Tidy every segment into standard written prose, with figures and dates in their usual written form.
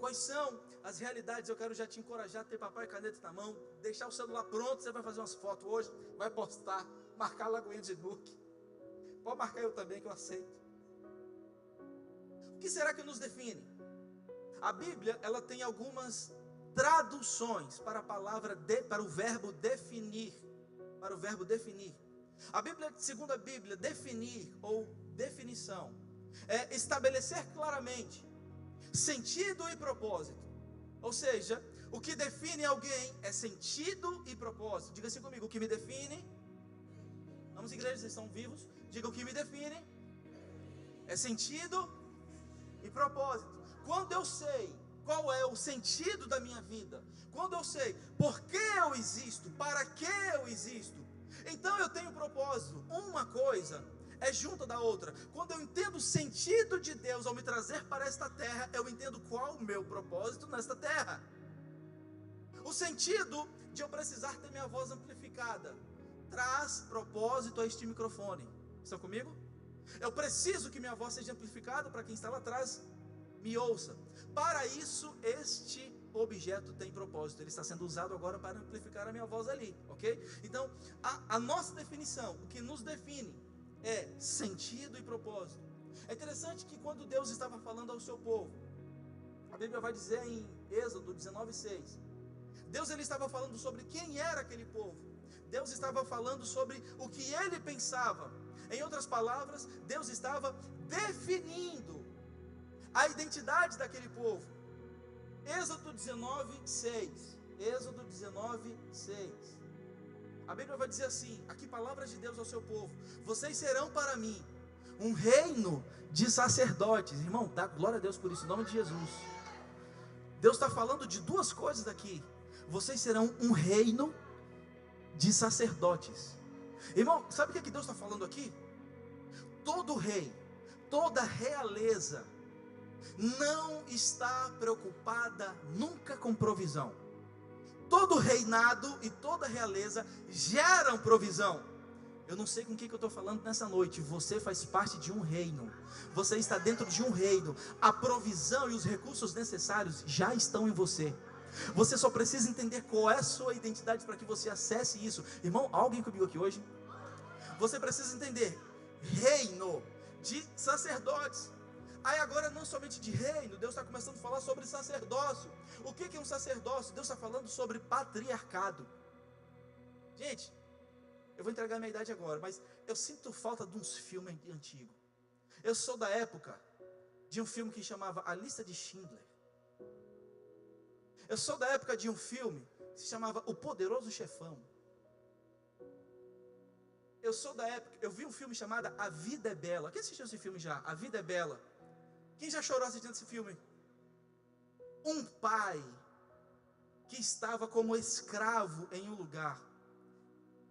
Quais são as realidades? Eu quero já te encorajar a ter papel e caneta na mão, deixar o celular pronto. Você vai fazer umas fotos hoje, vai postar, marcar a Lagoinha de Duque. Pode marcar eu também, que eu aceito. O que será que nos define? A Bíblia, ela tem algumas traduções para a palavra, para o verbo definir. Para o verbo definir. A Bíblia, segundo a Bíblia, definir ou definição é estabelecer claramente sentido e propósito. Ou seja, o que define alguém é sentido e propósito. Diga assim comigo, o que me define. Vamos, igreja, vocês estão vivos? Diga, o que me define é sentido e propósito. Quando eu sei qual é o sentido da minha vida, quando eu sei por que eu existo, para que eu existo, então eu tenho propósito. Uma coisa é junto da outra. Quando eu entendo o sentido de Deus ao me trazer para esta terra, eu entendo qual o meu propósito nesta terra. O sentido de eu precisar ter minha voz amplificada traz propósito a este microfone. Estão comigo? Eu preciso que minha voz seja amplificada para quem está lá atrás me ouça. Para isso, este objeto tem propósito. Ele está sendo usado agora para amplificar a minha voz ali, ok? Então, a nossa definição, o que nos define é sentido e propósito. É interessante que quando Deus estava falando ao seu povo, a Bíblia vai dizer em Êxodo 19:6, Deus ele estava falando sobre quem era aquele povo. Deus estava falando sobre o que ele pensava. Em outras palavras, Deus estava definindo a identidade daquele povo. Êxodo 19:6. Êxodo 19:6. A Bíblia vai dizer assim, aqui palavras de Deus ao seu povo: vocês serão para mim um reino de sacerdotes. Irmão, dá glória a Deus por isso, em nome de Jesus. Deus está falando de duas coisas aqui. Vocês serão um reino de sacerdotes. Irmão, sabe o que Deus está falando aqui? Todo rei, toda realeza não está preocupada nunca com provisão. Todo reinado e toda realeza geram provisão. Eu não sei com o que eu estou falando nessa noite. Você faz parte de um reino. Você está dentro de um reino. A provisão e os recursos necessários já estão em você. Você só precisa entender qual é a sua identidade para que você acesse isso. Irmão, alguém comigo aqui hoje? Você precisa entender reino de sacerdotes. Aí agora não somente de reino, Deus está começando a falar sobre sacerdócio. O que é um sacerdócio? Deus está falando sobre patriarcado. Gente, eu vou entregar minha idade agora, mas eu sinto falta de uns filmes antigos. Eu sou da época de um filme que chamava A Lista de Schindler. Eu sou da época de um filme que se chamava O Poderoso Chefão. Eu sou da época, eu vi um filme chamado A Vida é Bela. Quem assistiu esse filme já? A Vida é Bela. Quem já chorou assistindo esse filme? Um pai que estava como escravo em um lugar,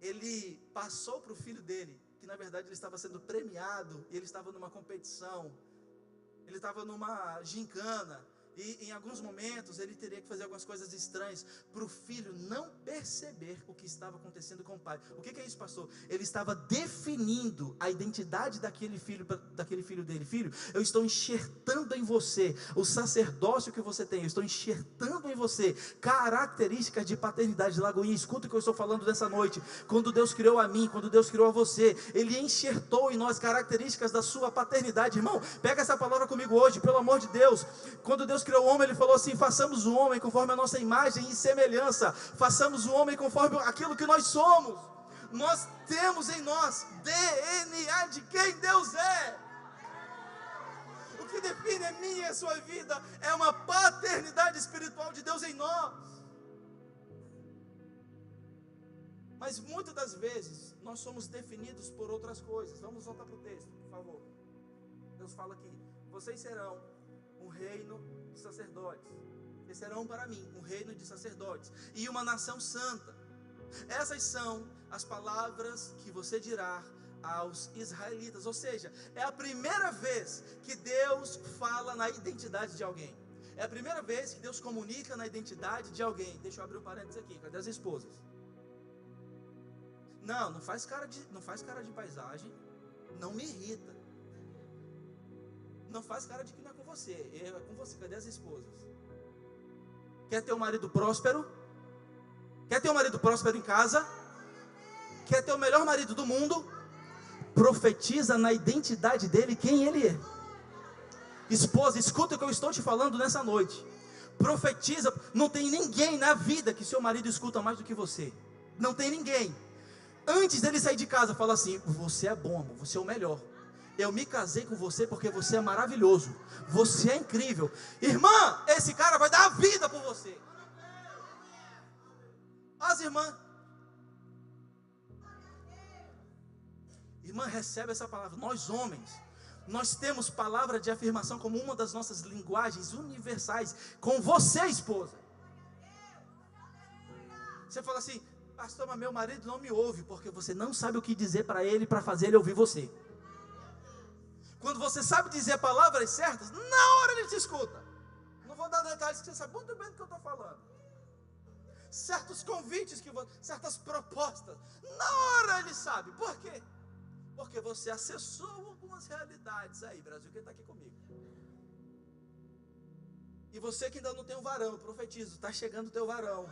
ele passou para o filho dele, que na verdade ele estava sendo premiado, e ele estava numa competição, ele estava numa gincana, e em alguns momentos ele teria que fazer algumas coisas estranhas, para o filho não perceber o que estava acontecendo com o pai. O que é isso, pastor? Ele estava definindo a identidade daquele filho dele. Filho, eu estou enxertando em você o sacerdócio que você tem, eu estou enxertando em você características de paternidade. Lagoinha, escuta o que eu estou falando nessa noite. Quando Deus criou a mim, quando Deus criou a você, Ele enxertou em nós características da sua paternidade. Irmão, pega essa palavra comigo hoje, pelo amor de Deus. Quando Deus criou o homem, Ele falou assim: façamos o homem conforme a nossa imagem e semelhança. Façamos o homem conforme aquilo que nós somos. Nós temos em nós DNA de quem Deus é. O que define a minha e a sua vida é uma paternidade espiritual de Deus em nós. Mas muitas das vezes nós somos definidos por outras coisas. Vamos voltar para o texto, por favor. Deus fala aqui: vocês serão um reino de sacerdotes. Vocês serão para mim um reino de sacerdotes e uma nação santa. Essas são as palavras que você dirá aos israelitas. Ou seja, é a primeira vez que Deus fala na identidade de alguém. É a primeira vez que Deus comunica na identidade de alguém. Deixa eu abrir um parênteses aqui. Cadê as esposas? Não faz cara de paisagem. Não me irrita. Não faz cara de que não é com você. É com você. Cadê as esposas? Quer ter um marido próspero? Quer ter um marido próspero em casa? Quer ter o melhor marido do mundo? Profetiza na identidade dele quem ele é. Esposa, escuta o que eu estou te falando nessa noite. Profetiza. Não tem ninguém na vida que seu marido escuta mais do que você. Não tem ninguém. Antes dele sair de casa, fala assim: você é bom, amor, você é o melhor. Eu me casei com você porque você é maravilhoso. Você é incrível. Irmã, esse cara vai dar a vida por você. As irmãs. Irmã, recebe essa palavra. Nós homens, nós temos palavra de afirmação como uma das nossas linguagens universais. Com você, esposa. Você fala assim: pastor, mas meu marido não me ouve. Porque você não sabe o que dizer para ele, para fazer ele ouvir você. Quando você sabe dizer palavras certas, na hora ele te escuta. Não vou dar detalhes, que você sabe muito bem do que eu estou falando. Certos convites, certas propostas, na hora ele sabe. Por quê? Porque você acessou algumas realidades aí, Brasil, quem está aqui comigo. E você que ainda não tem um varão, eu profetizo, está chegando o teu varão.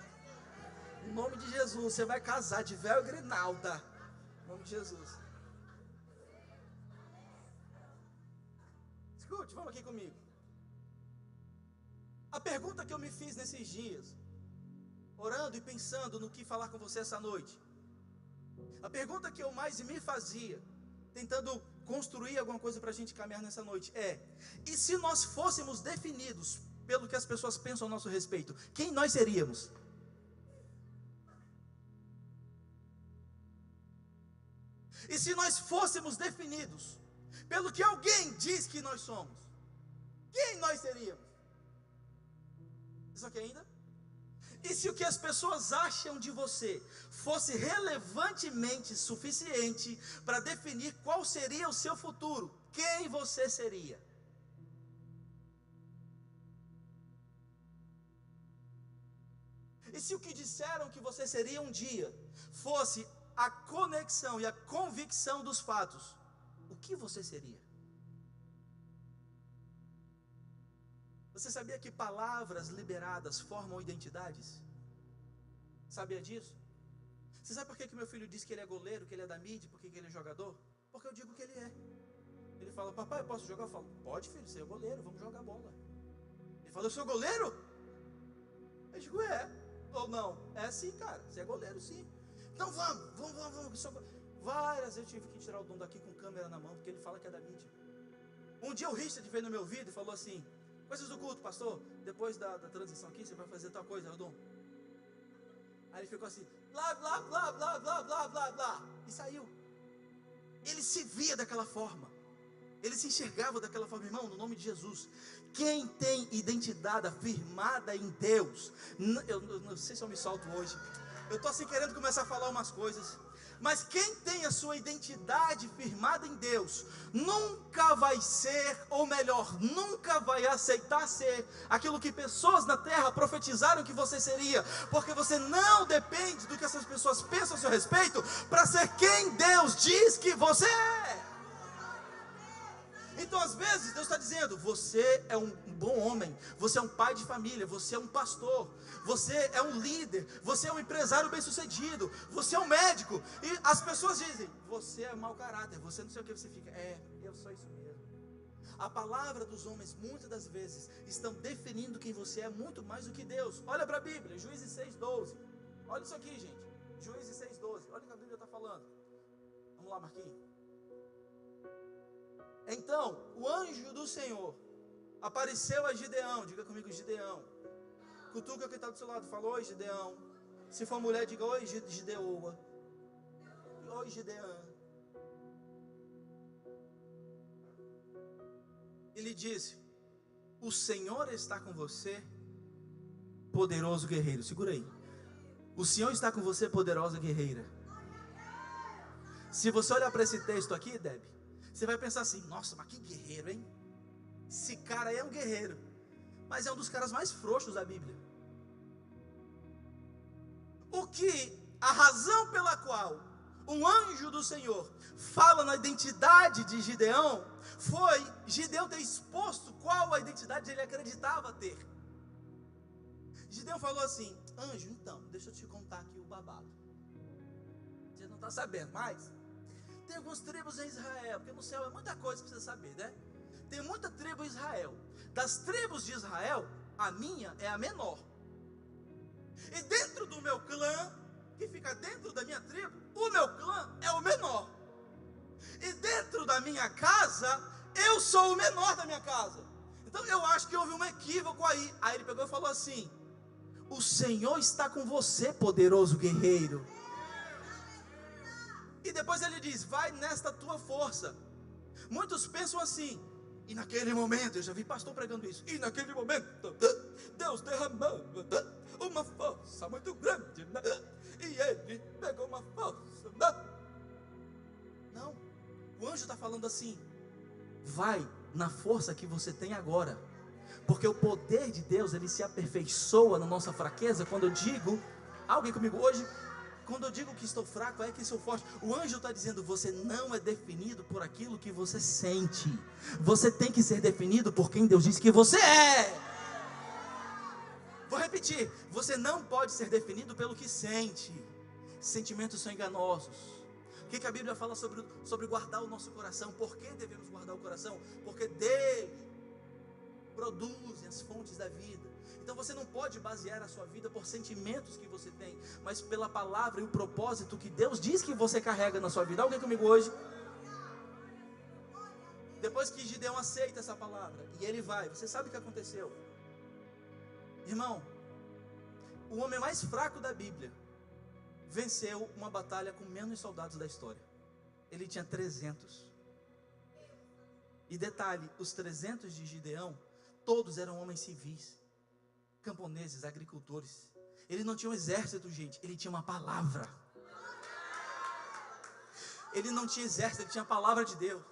Em nome de Jesus, você vai casar de véu e grinalda. Em nome de Jesus. Escute, vamos aqui comigo. A pergunta que eu me fiz nesses dias, orando e pensando no que falar com você essa noite. A pergunta que eu mais me fazia, tentando construir alguma coisa para a gente caminhar nessa noite, é: e se nós fôssemos definidos pelo que as pessoas pensam a nosso respeito, quem nós seríamos? E se nós fôssemos definidos pelo que alguém diz que nós somos, quem nós seríamos? Isso aqui ainda? E se o que as pessoas acham de você fosse relevantemente suficiente para definir qual seria o seu futuro, quem você seria? E se o que disseram que você seria um dia fosse a conexão e a convicção dos fatos, o que você seria? Você sabia que palavras liberadas formam identidades? Sabia disso? Você sabe por que meu filho diz que ele é goleiro, que ele é da mídia, por que ele é jogador? Porque eu digo que ele é. Ele fala: papai, eu posso jogar? Eu falo: pode, filho, você é goleiro, vamos jogar bola. Ele fala: eu sou goleiro? Eu digo: é. Ou não? É sim, cara, você é goleiro sim. Então vamos. Várias vezes eu tive que tirar o Dom daqui com câmera na mão, porque ele fala que é da mídia. Um dia o Richard veio no meu ouvido e falou assim: coisas do culto, pastor, depois da transição aqui, você vai fazer tal coisa, Dom. Aí ele ficou assim, blá, blá, blá, blá, blá, blá, blá, blá, e saiu. Ele se via daquela forma, ele se enxergava daquela forma. Irmão, no nome de Jesus, quem tem identidade afirmada em Deus, eu não sei se eu me solto hoje, eu estou assim querendo começar a falar umas coisas, mas quem tem a sua identidade firmada em Deus, nunca vai ser, ou melhor, nunca vai aceitar ser aquilo que pessoas na terra profetizaram que você seria, porque você não depende do que essas pessoas pensam a seu respeito, para ser quem Deus diz que você é. Então às vezes Deus está dizendo: você é um bom homem, você é um pai de família, você é um pastor, você é um líder, você é um empresário bem sucedido, você é um médico, e as pessoas dizem: você é mau caráter, você não sei o que. Você fica: eu sou isso mesmo. A palavra dos homens muitas das vezes estão definindo quem você é muito mais do que Deus. Olha para a Bíblia, Juízes 6:12, olha isso aqui, gente, Juízes 6:12, olha o que a Bíblia está falando. Vamos lá, Marquinhos. Então o anjo do Senhor apareceu a Gideão. Diga comigo: Gideão. Cutuca quem está do seu lado, fala: oi, Gideão. Se for mulher, diga: oi, Gideoa. Oi, Gideão. Ele disse: o Senhor está com você, poderoso guerreiro. Segura aí. O Senhor está com você, poderosa guerreira. Se você olhar para esse texto aqui, Deb, você vai pensar assim: nossa, mas que guerreiro, hein? Esse cara aí é um guerreiro, mas é um dos caras mais frouxos da Bíblia. A razão pela qual um anjo do Senhor fala na identidade de Gideão, foi Gideão ter exposto qual a identidade ele acreditava ter. Gideão falou assim: anjo, então, deixa eu te contar aqui o babado. Você não está sabendo, mas tem algumas tribos em Israel, porque no céu é muita coisa para você saber, né? Tem muita tribo em Israel. Das tribos de Israel, a minha é a menor. E dentro do meu clã, que fica dentro da minha tribo, o meu clã é o menor. E dentro da minha casa, eu sou o menor da minha casa. Então eu acho que houve um equívoco aí. Aí ele pegou e falou assim: o Senhor está com você, poderoso guerreiro. E depois ele diz: vai nesta tua força. Muitos pensam assim, e naquele momento, eu já vi pastor pregando isso, e naquele momento, Deus derramou uma força muito grande, e ele pegou uma força. Não, o anjo está falando assim: vai na força que você tem agora, porque o poder de Deus, ele se aperfeiçoa na nossa fraqueza. Quando eu digo, alguém comigo hoje, quando eu digo que estou fraco, é que sou forte. O anjo está dizendo: você não é definido por aquilo que você sente, você tem que ser definido por quem Deus diz que você é. Vou repetir: você não pode ser definido pelo que sente. Sentimentos são enganosos. O que a Bíblia fala sobre guardar o nosso coração? Por que devemos guardar o coração? Porque dele produzem as fontes da vida. Então você não pode basear a sua vida por sentimentos que você tem, mas pela palavra e o propósito que Deus diz que você carrega na sua vida. Alguém comigo hoje? Depois que Gideão aceita essa palavra e ele vai, você sabe o que aconteceu? Irmão, o homem mais fraco da Bíblia venceu uma batalha com menos soldados da história. Ele tinha 300. E detalhe, os 300 de Gideão, todos eram homens civis, camponeses, agricultores. Ele não tinha um exército, gente, ele tinha uma palavra. Ele não tinha exército, ele tinha a palavra de Deus.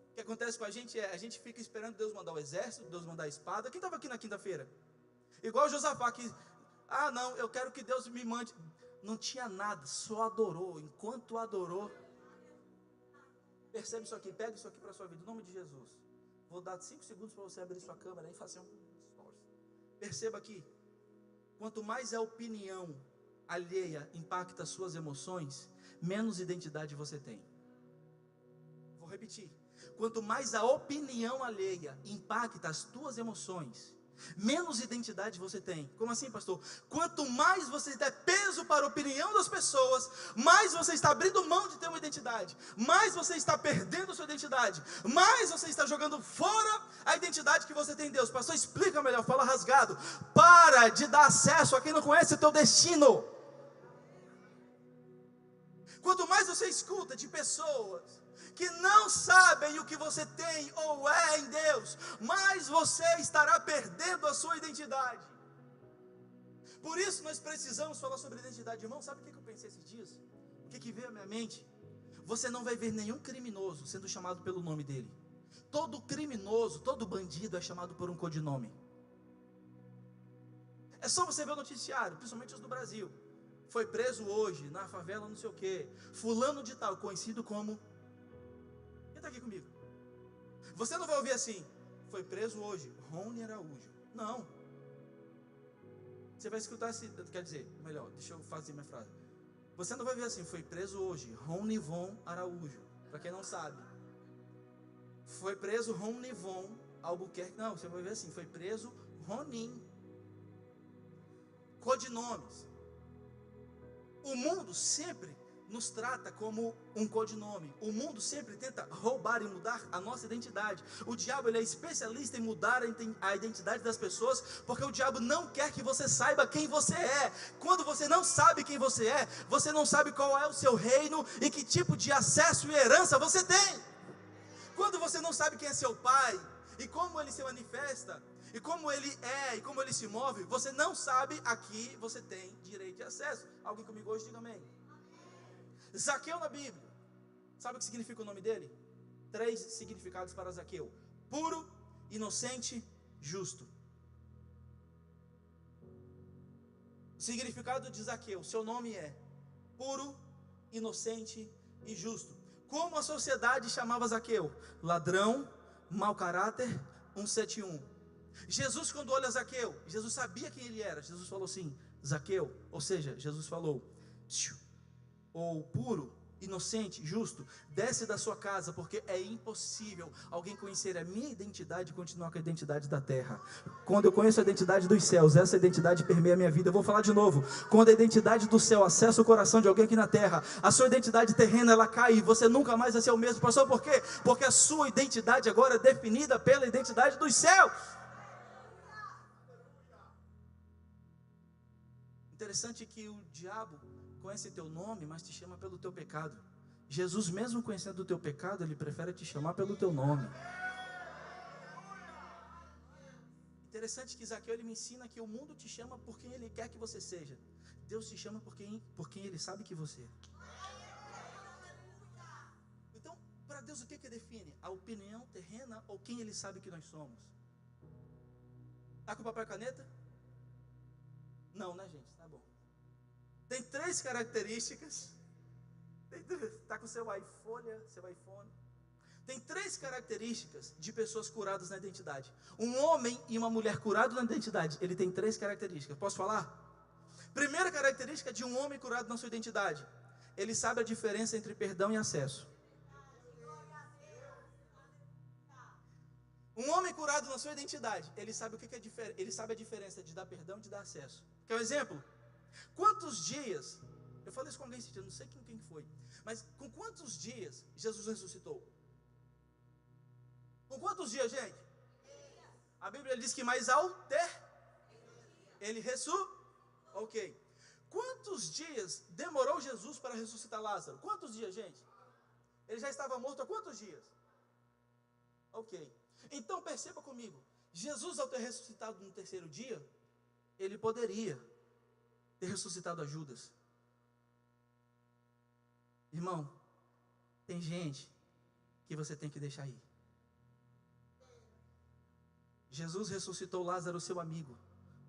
O que acontece com a gente é, a gente fica esperando Deus mandar o exército, Deus mandar a espada. Quem estava aqui na quinta-feira? Igual Josafá, que, não, eu quero que Deus me mande. Não tinha nada, só adorou. Enquanto adorou, percebe isso aqui, pega isso aqui para a sua vida, em nome de Jesus. Vou dar 5 segundos para você abrir sua câmera e fazer um stories. Perceba aqui, quanto mais a opinião alheia impacta as suas emoções, menos identidade você tem. Vou repetir, quanto mais a opinião alheia impacta as tuas emoções, menos identidade você tem. Como assim, pastor? Quanto mais você der peso para a opinião das pessoas, mais você está abrindo mão de ter uma identidade, mais você está perdendo sua identidade, mais você está jogando fora a identidade que você tem em Deus. Pastor, explica melhor, fala rasgado. Para de dar acesso a quem não conhece o teu destino. Quanto mais você escuta de pessoas que não sabem o que você tem ou é em Deus, mais você estará perdendo a sua identidade. Por isso nós precisamos falar sobre identidade. Irmão, sabe o que eu pensei esses dias? O que veio à minha mente? Você não vai ver nenhum criminoso sendo chamado pelo nome dele. Todo criminoso, todo bandido é chamado por um codinome. É só você ver o noticiário, principalmente os do Brasil. Foi preso hoje, na favela não sei o que, fulano de tal, conhecido como... Está aqui comigo. Você não vai ouvir assim: foi preso hoje Rony Araújo. Não. Você vai escutar assim, quer dizer, melhor, deixa eu fazer minha frase. Você não vai ver assim: foi preso hoje Rony Von Araújo. Para quem não sabe, foi preso Rony Von Albuquerque. Não, você vai ver assim: foi preso Ronin. Codinomes. O mundo sempre nos trata como um codinome. O mundo sempre tenta roubar e mudar a nossa identidade. O diabo, ele é especialista em mudar a identidade das pessoas, porque o diabo não quer que você saiba quem você é. Quando você não sabe quem você é, você não sabe qual é o seu reino e que tipo de acesso e herança você tem. Quando você não sabe quem é seu pai e como ele se manifesta, e como ele é, e como ele se move, você não sabe a que você tem direito de acesso. Alguém comigo hoje, diga amém. Zaqueu na Bíblia, sabe o que significa o nome dele? 3 significados para Zaqueu: puro, inocente, justo. O significado de Zaqueu, seu nome é puro, inocente e justo. Como a sociedade chamava Zaqueu? Ladrão, mau caráter, 171. Jesus, quando olha Zaqueu, Jesus sabia quem ele era. Jesus falou assim: Zaqueu, ou seja, Jesus falou: ou puro, inocente, justo, desce da sua casa, porque é impossível alguém conhecer a minha identidade e continuar com a identidade da terra. Quando eu conheço a identidade dos céus, essa identidade permeia a minha vida. Eu vou falar de novo: quando a identidade do céu acessa o coração de alguém aqui na terra, a sua identidade terrena, ela cai, e você nunca mais vai ser o mesmo. Pastor, por quê? Porque a sua identidade agora é definida pela identidade dos céus. Interessante que o diabo conhece teu nome, mas te chama pelo teu pecado. Jesus, mesmo conhecendo o teu pecado, ele prefere te chamar pelo teu nome. Interessante que Zaqueu, ele me ensina que o mundo te chama por quem ele quer que você seja. Deus te chama por quem ele sabe que você é. Então, para Deus, o que define? A opinião terrena ou quem ele sabe que nós somos? Está com papel e caneta? Não, né, gente? Tá bom. Tem 3 características. Está com seu iPhone. Tem 3 características de pessoas curadas na identidade. Um homem e uma mulher curados na identidade, ele tem 3 características. Posso falar? Primeira característica de um homem curado na sua identidade: ele sabe a diferença entre perdão e acesso. Um homem curado na sua identidade, ele sabe o que é diferente. Ele sabe a diferença de dar perdão e de dar acesso. Quer um exemplo? Quantos dias, eu falei isso com alguém esse dia, eu não sei quem foi, mas com quantos dias Jesus ressuscitou? Com quantos dias, gente? A Bíblia diz que mais ao ele ok. Quantos dias demorou Jesus para ressuscitar Lázaro? Quantos dias, gente? Ele já estava morto há quantos dias? Ok. Então perceba comigo, Jesus, ao ter ressuscitado no 3º dia, ele poderia ter ressuscitado a Judas. Irmão, tem gente que você tem que deixar ir. Jesus ressuscitou Lázaro, seu amigo,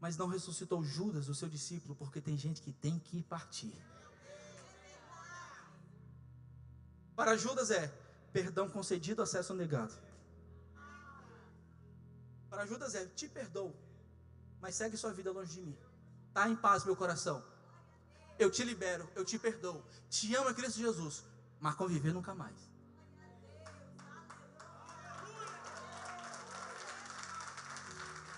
mas não ressuscitou Judas, o seu discípulo, porque tem gente que tem que partir. Para Judas é perdão concedido, acesso negado. Para Judas é: te perdoo, mas segue sua vida longe de mim. Está em paz meu coração, eu te libero, eu te perdoo, te amo em Cristo Jesus, mas conviver nunca mais.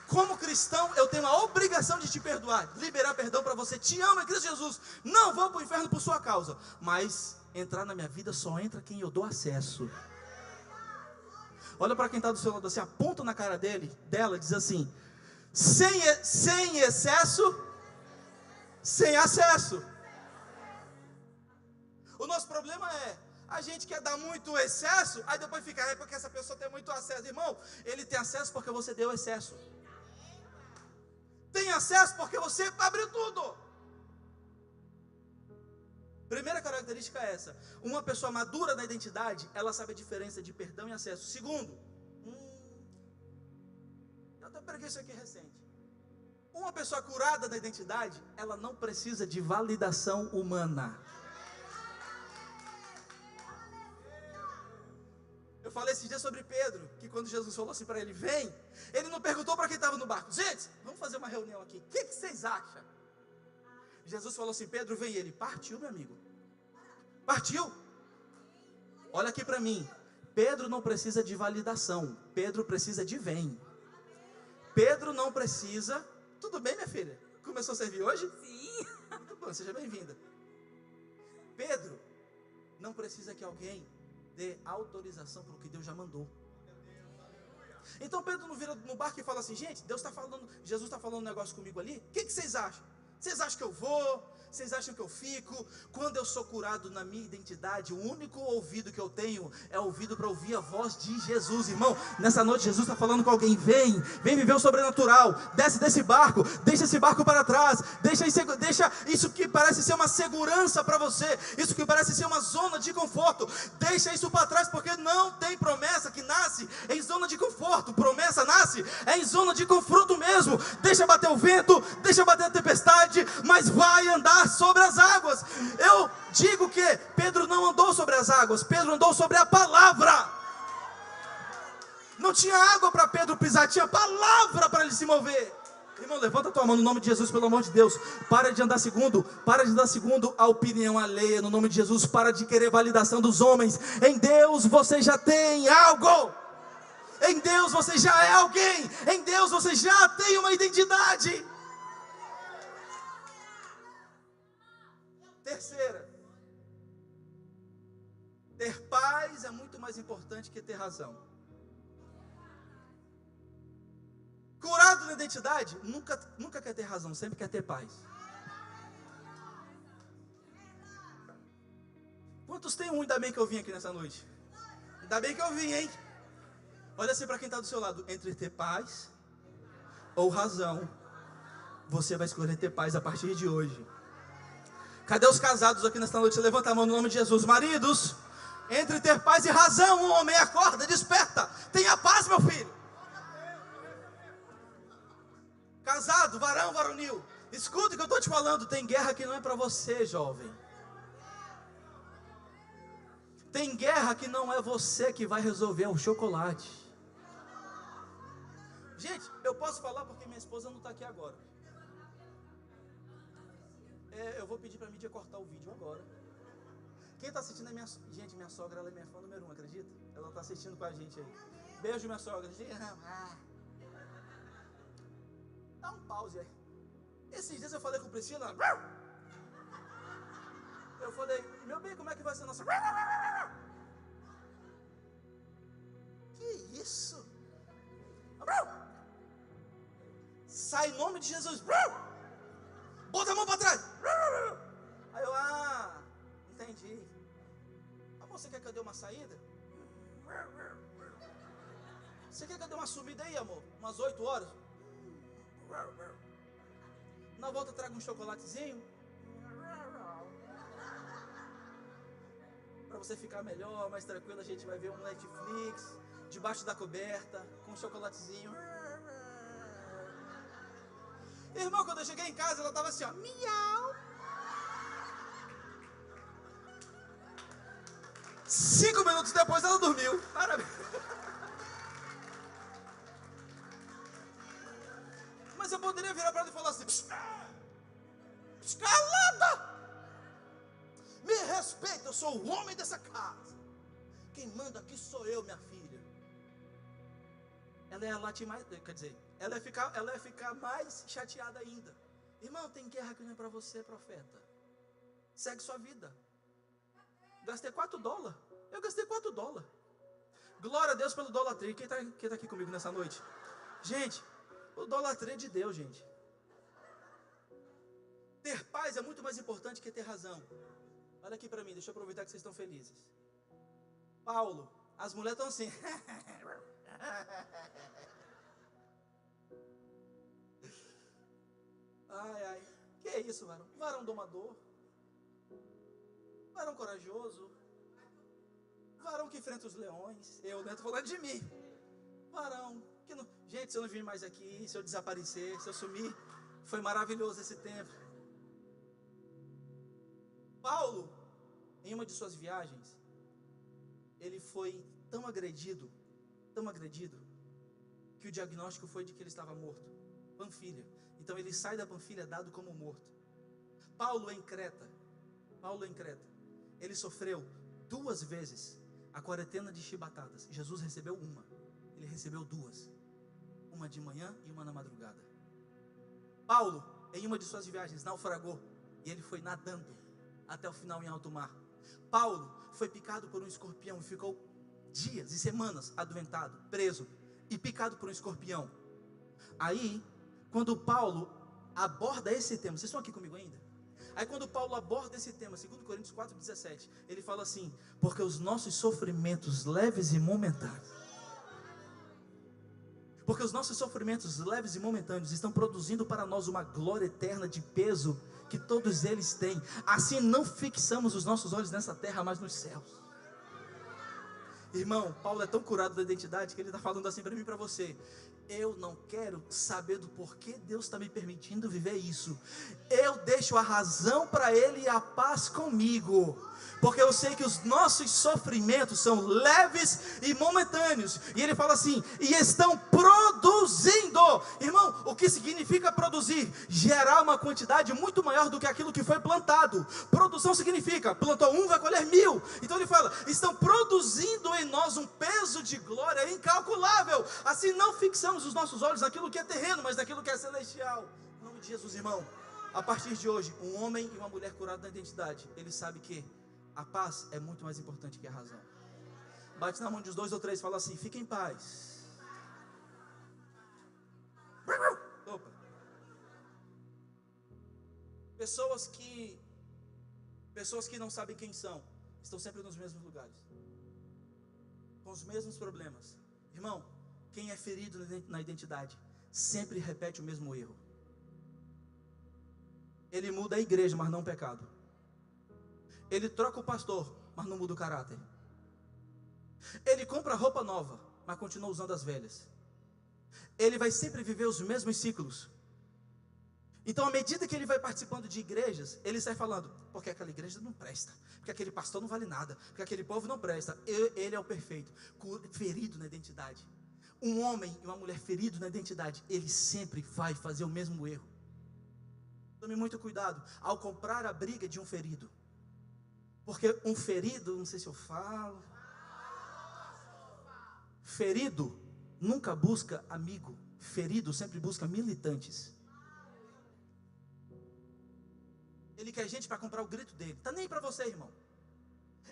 Como cristão, eu tenho a obrigação de te perdoar, liberar perdão para você. Te amo em Cristo Jesus, não vou para o inferno por sua causa, mas entrar na minha vida só entra quem eu dou acesso. Olha para quem está do seu lado assim, aponta na cara dela, diz assim: sem excesso, sem acesso. O nosso problema é, a gente quer dar muito excesso, aí depois fica, porque essa pessoa tem muito acesso. Irmão, ele tem acesso porque você deu excesso. Tem acesso porque você abriu tudo. Primeira característica é essa: uma pessoa madura na identidade, ela sabe a diferença de perdão e acesso. Segundo, eu até preguei isso aqui recente. Uma pessoa curada na identidade, ela não precisa de validação humana. Eu falei esse dia sobre Pedro, que quando Jesus falou assim para ele: vem, ele não perguntou para quem estava no barco: gente, vamos fazer uma reunião aqui, o que vocês acham? Jesus falou assim: Pedro, vem. Ele partiu, meu amigo. Partiu. Olha aqui para mim, Pedro não precisa de validação, Pedro precisa de vem. Pedro não precisa. Tudo bem, minha filha? Começou a servir hoje? Sim. Muito bom, seja bem-vinda. Pedro não precisa que alguém dê autorização para o que Deus já mandou. Então Pedro não vira no barco e fala assim: gente, Deus está falando, Jesus está falando um negócio comigo ali, o que vocês acham? Vocês acham que eu vou? Vocês acham que eu fico? Quando eu sou curado na minha identidade, o único ouvido que eu tenho é ouvido para ouvir a voz de Jesus. Irmão, nessa noite Jesus está falando com alguém: vem viver o sobrenatural, desce desse barco, deixa esse barco para trás, deixa isso que parece ser uma segurança para você, isso que parece ser uma zona de conforto, deixa isso para trás, porque não tem promessa que nasce em zona de conforto. Promessa nasce em zona de confronto mesmo. Deixa bater o vento, deixa bater a tempestade, mas vai andar sobre as águas. Eu digo que Pedro não andou sobre as águas, Pedro andou sobre a palavra. Não tinha água para Pedro pisar, tinha palavra para ele se mover. Irmão, levanta a tua mão no nome de Jesus, pelo amor de Deus. Para de andar segundo a opinião alheia, no nome de Jesus. Para de querer validação dos homens. Em Deus você já tem algo. Em Deus você já é alguém. Em Deus você já tem uma identidade. Terceira, ter paz é muito mais importante que ter razão. Curado na identidade, nunca quer ter razão, sempre quer ter paz. Quantos tem um? Ainda bem que eu vim aqui nessa noite. Ainda bem que eu vim, hein? Olha assim para quem está do seu lado. Entre ter paz ou razão, você vai escolher ter paz a partir de hoje. Cadê os casados aqui nesta noite? Levanta a mão no nome de Jesus. Maridos, entre ter paz e razão, um homem acorda, desperta. Tenha paz, meu filho. Casado, varão, varonil, escuta o que eu estou te falando. Tem guerra que não é para você, jovem. Tem guerra que não é você que vai resolver, é o chocolate. Gente, eu posso falar porque minha esposa não está aqui agora. Eu vou pedir para a mídia cortar o vídeo agora. Quem está assistindo é minha... Gente, minha sogra, ela é minha fã número 1, acredita? Ela está assistindo com a gente aí. Beijo, minha sogra. Dá um pause aí. Esses dias eu falei com o Priscila. Eu falei, meu bem, como é que vai ser a nossa... Que isso? Sai em nome de Jesus. Bota a mão para trás. Aí eu, entendi. Você quer que eu dê uma saída? Você quer que eu dê uma subida aí, amor? Umas 8 horas? Na volta eu trago um chocolatezinho para você ficar melhor, mais tranquilo. A gente vai ver um Netflix debaixo da coberta com um chocolatezinho. Irmão, quando eu cheguei em casa, ela estava assim, ó, miau. 5 minutos depois ela dormiu. Parabéns. Mas eu poderia virar para ela e falar assim, calada! Me respeita, eu sou o homem dessa casa. Quem manda aqui sou eu, minha filha. Ela ia latir mais, quer dizer, ela ia ficar mais chateada ainda. Irmão, tem guerra que não é para você, profeta. Segue sua vida. Gastei $4. Eu gastei $4. Glória a Deus pelo idolatria. Quem tá aqui comigo nessa noite? Gente, o idolatria é de Deus, gente. Ter paz é muito mais importante que ter razão. Olha aqui para mim, deixa eu aproveitar que vocês estão felizes. Paulo, as mulheres estão assim. Ai, que é isso, varão? Varão domador, varão corajoso, varão que enfrenta os leões. Eu, né, tô falando de mim. Varão que não... Gente, se eu não vir mais aqui, se eu desaparecer, se eu sumir, foi maravilhoso esse tempo. Paulo, em uma de suas viagens, ele foi tão agredido, que o diagnóstico foi de que ele estava morto. Panfilha. Então ele sai da Panfilha dado como morto. Paulo em Creta, ele sofreu 2 vezes a quarentena de chibatadas. Jesus recebeu uma, ele recebeu 2. Uma de manhã e uma na madrugada. Paulo, em uma de suas viagens, naufragou, e ele foi nadando até o final em alto mar. Paulo foi picado por um escorpião e ficou dias e semanas adoentado, preso e picado por um escorpião. Aí, quando Paulo aborda esse tema, vocês estão aqui comigo ainda? Aí quando Paulo aborda esse tema, 2 Coríntios 4,17, ele fala assim, porque os nossos sofrimentos leves e momentâneos, estão produzindo para nós uma glória eterna de peso que todos eles têm. Assim não fixamos os nossos olhos nessa terra, mas nos céus. Irmão, Paulo é tão curado da identidade que ele está falando assim para mim e para você. eu não quero saber do porquê Deus está me permitindo viver isso. Eu deixo a razão para Ele e a paz comigo, porque eu sei que os nossos sofrimentos são leves e momentâneos. E Ele fala assim: e estão produzindo. Irmão, o que significa produzir? Gerar uma quantidade muito maior do que aquilo que foi plantado. Produção significa, plantou 1, vai colher 1000. Então Ele fala: estão produzindo em nós um peso de glória incalculável. Assim não fixamos os nossos olhos naquilo que é terreno, mas naquilo que é celestial. Em nome de Jesus, irmão, a partir de hoje, um homem e uma mulher curados na identidade, ele sabe que a paz é muito mais importante que a razão. Bate na mão de 2 ou 3 e fala assim: fica em paz. Opa. Pessoas que não sabem quem são, estão sempre nos mesmos lugares, com os mesmos problemas. Irmão, quem é ferido na identidade sempre repete o mesmo erro. Ele muda a igreja, mas não o pecado. Ele troca o pastor, mas não muda o caráter. Ele compra roupa nova, mas continua usando as velhas. Ele vai sempre viver os mesmos ciclos. Então, à medida que ele vai participando de igrejas, ele sai falando: porque aquela igreja não presta, porque aquele pastor não vale nada, porque aquele povo não presta. Ele é o perfeito, ferido na identidade. Um homem e uma mulher ferido na identidade, ele sempre vai fazer o mesmo erro. Tome muito cuidado ao comprar a briga de um ferido, porque um ferido, não sei se eu falo, ferido nunca busca amigo, ferido sempre busca militantes. Ele quer gente para comprar o grito dele. Está nem para você, irmão.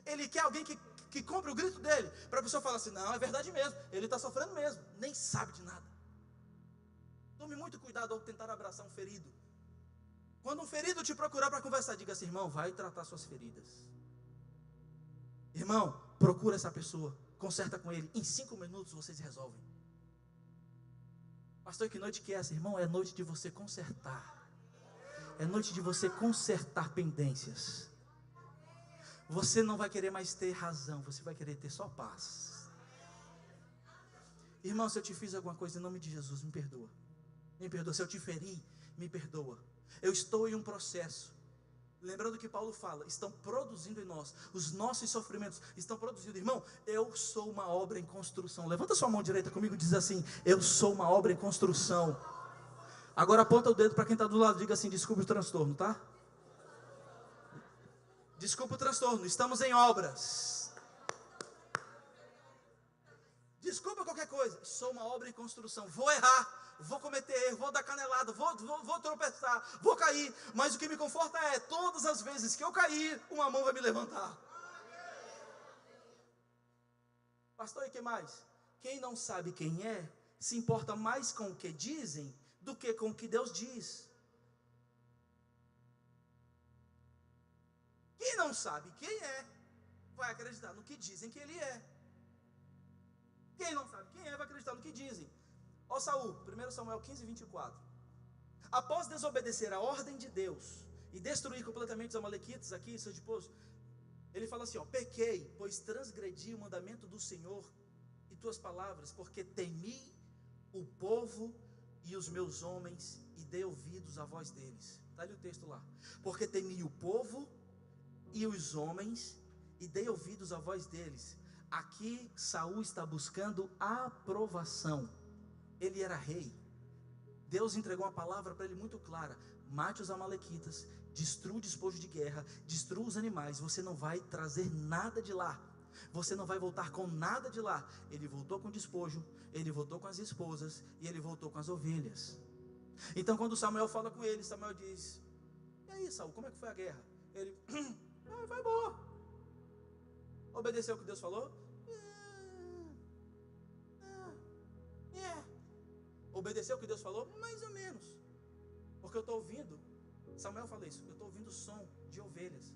Ele quer alguém que compre o grito dele, para a pessoa falar assim: não, é verdade mesmo, ele está sofrendo mesmo, nem sabe de nada. Tome muito cuidado ao tentar abraçar um ferido. Quando um ferido te procurar para conversar, diga assim: irmão, vai tratar suas feridas. Irmão, procura essa pessoa, conserta com ele, em 5 minutos vocês resolvem. Pastor, que noite que é essa, irmão? É noite de você consertar. É noite de você consertar pendências. Você não vai querer mais ter razão, você vai querer ter só paz. Irmão, se eu te fiz alguma coisa em nome de Jesus, me perdoa. Me perdoa. Se eu te feri, me perdoa. Eu estou em um processo. Lembrando que Paulo fala: estão produzindo em nós, os nossos sofrimentos estão produzindo. Irmão, eu sou uma obra em construção. Levanta sua mão direita comigo e diz assim: eu sou uma obra em construção. Agora aponta o dedo para quem está do lado, diga assim: desculpe o transtorno, tá? Desculpa o transtorno, estamos em obras. Desculpa qualquer coisa, sou uma obra em construção. Vou errar, vou cometer erro, vou dar canelada, vou tropeçar, vou cair. Mas o que me conforta é: todas as vezes que eu cair, uma mão vai me levantar. Pastor, e que mais? Quem não sabe quem é, se importa mais com o que dizem do que com o que Deus diz. Quem não sabe quem é, vai acreditar no que dizem que ele é. Quem não sabe quem é, vai acreditar no que dizem. Ó Saul, 1 Samuel 15, 24. Após desobedecer a ordem de Deus e destruir completamente os amalequitas, aqui, seus depois, ele fala assim: ó, pequei, pois transgredi o mandamento do Senhor e tuas palavras, porque temi o povo e os meus homens, e dei ouvidos à voz deles. Está ali o texto lá. Porque temi o povo e os homens, e dei ouvidos à voz deles. Aqui Saul está buscando a aprovação. Ele era rei. Deus entregou uma palavra para ele muito clara: mate os amalequitas, destrua o despojo de guerra, destrua os animais. Você não vai trazer nada de lá, você não vai voltar com nada de lá. Ele voltou com despojo, ele voltou com as esposas, e ele voltou com as ovelhas. Então quando Samuel fala com ele, Samuel diz: e aí, Saul, como é que foi a guerra? Ele: foi boa. Obedeceu o que Deus falou? Obedeceu o que Deus falou? Mais ou menos. Porque eu estou ouvindo, Samuel fala isso, eu estou ouvindo o som de ovelhas.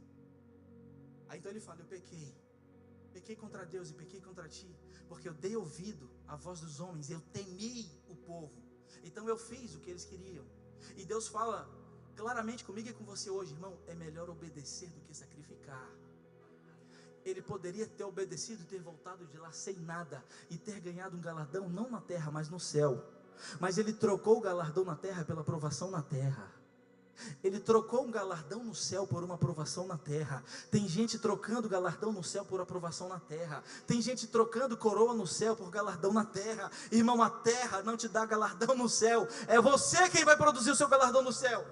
Aí então ele fala: eu pequei contra Deus e pequei contra ti, porque eu dei ouvido à voz dos homens, eu temi o povo, então eu fiz o que eles queriam. E Deus fala claramente comigo e com você hoje: irmão, é melhor obedecer do que sacrificar. Ele poderia ter obedecido e ter voltado de lá sem nada, e ter ganhado um galardão não na terra, mas no céu. mas ele trocou o galardão na terra pela aprovação na terra. Ele trocou um galardão no céu por uma aprovação na terra. Tem gente trocando galardão no céu por aprovação na terra. Tem gente trocando coroa no céu por galardão na terra. Irmão, a terra não te dá galardão no céu. É você quem vai produzir o seu galardão no céu.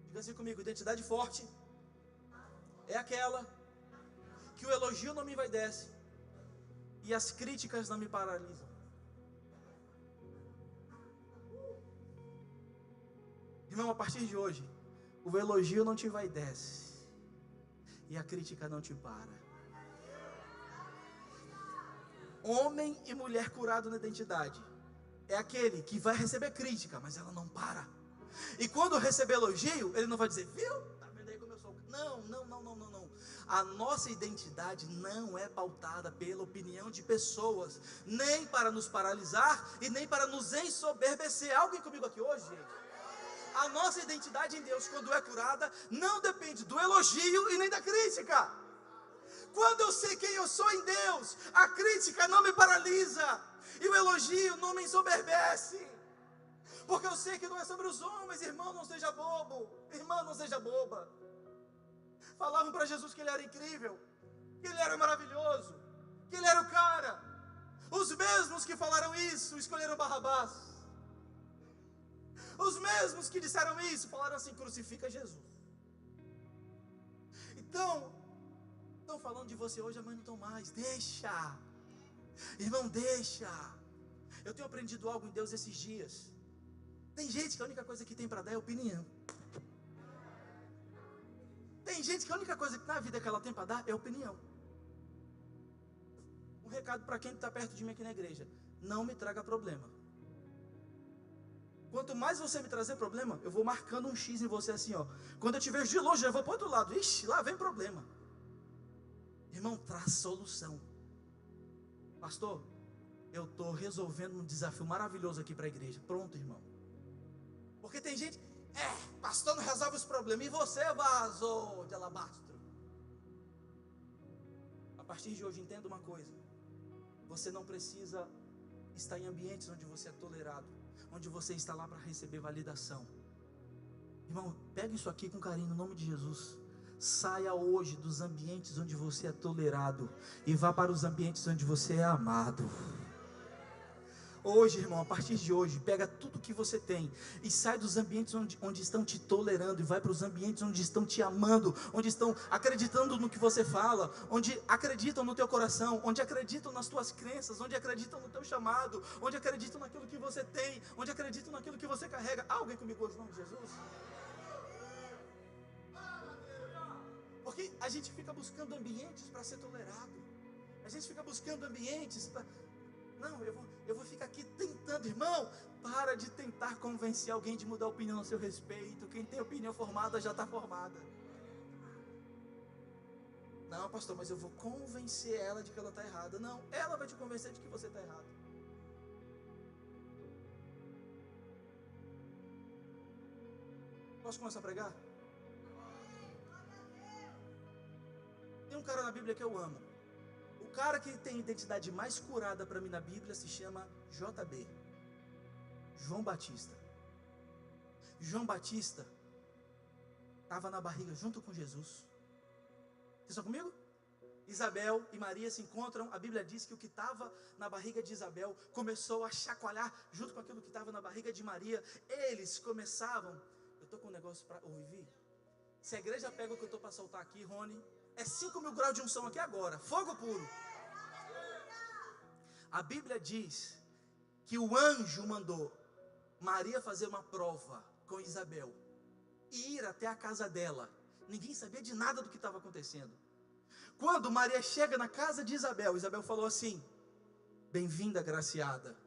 Diga assim comigo: identidade forte é aquela que o elogio não me envaidece e as críticas não me paralisam. Irmão, a partir de hoje, o elogio não te envaidece e a crítica não te para. Homem e mulher curado na identidade é aquele que vai receber crítica, mas ela não para. E quando receber elogio, ele não vai dizer: viu? Tá vendo aí como eu sou? Não. A nossa identidade não é pautada pela opinião de pessoas, nem para nos paralisar e nem para nos ensoberbecer. Alguém comigo aqui hoje, gente? A nossa identidade em Deus, quando é curada, não depende do elogio e nem da crítica. Quando eu sei quem eu sou em Deus, a crítica não me paralisa e o elogio não me ensoberbece. Porque eu sei que não é sobre os homens. Irmão, não seja bobo. Irmã, não seja boba. Falavam para Jesus que ele era incrível, que ele era maravilhoso, que ele era o cara. Os mesmos que falaram isso escolheram Barrabás. Os mesmos que disseram isso falaram assim: crucifica Jesus. Então, estão falando de você hoje, amanhã não estão mais. Deixa, irmão, deixa. Eu tenho aprendido algo em Deus esses dias. Tem gente que a única coisa que tem para dar é opinião. Tem gente que a única coisa que na vida que ela tem para dar é opinião. Um recado para quem está perto de mim aqui na igreja: não me traga problema. Quanto mais você me trazer problema, eu vou marcando um X em você assim, ó. Quando eu te vejo de longe, eu vou para o outro lado. Ixi, lá vem problema. Irmão, traz solução. Pastor, eu estou resolvendo um desafio maravilhoso aqui para a igreja. Pronto, irmão. Porque tem gente: pastor não resolve os problemas. E você, vaso de alabastro? A partir de hoje, entenda uma coisa: você não precisa estar em ambientes onde você é tolerado, onde você está lá para receber validação. Irmão, pega isso aqui com carinho, no nome de Jesus. Saia hoje dos ambientes onde você é tolerado e vá para os ambientes onde você é amado. Hoje, irmão, a partir de hoje, pega tudo que você tem e sai dos ambientes onde estão te tolerando e vai para os ambientes onde estão te amando, onde estão acreditando no que você fala, onde acreditam no teu coração, onde acreditam nas tuas crenças, onde acreditam no teu chamado, onde acreditam naquilo que você tem, onde acreditam naquilo que você carrega. Alguém comigo hoje, em nome de Jesus? Porque a gente fica buscando ambientes para ser tolerado. A gente fica buscando ambientes para... Não, eu vou ficar aqui tentando. Irmão, para de tentar convencer alguém de mudar a opinião a seu respeito. Quem tem opinião formada já está formada. Não, pastor, mas eu vou convencer ela de que ela está errada. Não, ela vai te convencer de que você está errado. Posso começar a pregar? Tem um cara na Bíblia que eu amo. O cara que tem a identidade mais curada para mim na Bíblia se chama JB, João Batista. João Batista estava na barriga junto com Jesus. Vocês estão comigo? Isabel e Maria se encontram. A Bíblia diz que o que estava na barriga de Isabel começou a chacoalhar junto com aquilo que estava na barriga de Maria. Eles começavam... Eu estou com um negócio para ouvir. Se a igreja pega o que eu estou para soltar aqui, Rony, é 5.000 graus de unção aqui agora, fogo puro. A Bíblia diz que o anjo mandou Maria fazer uma prova com Isabel e ir até a casa dela. Ninguém sabia de nada do que estava acontecendo. Quando Maria chega na casa de Isabel, Isabel falou assim: bem-vinda, agraciada.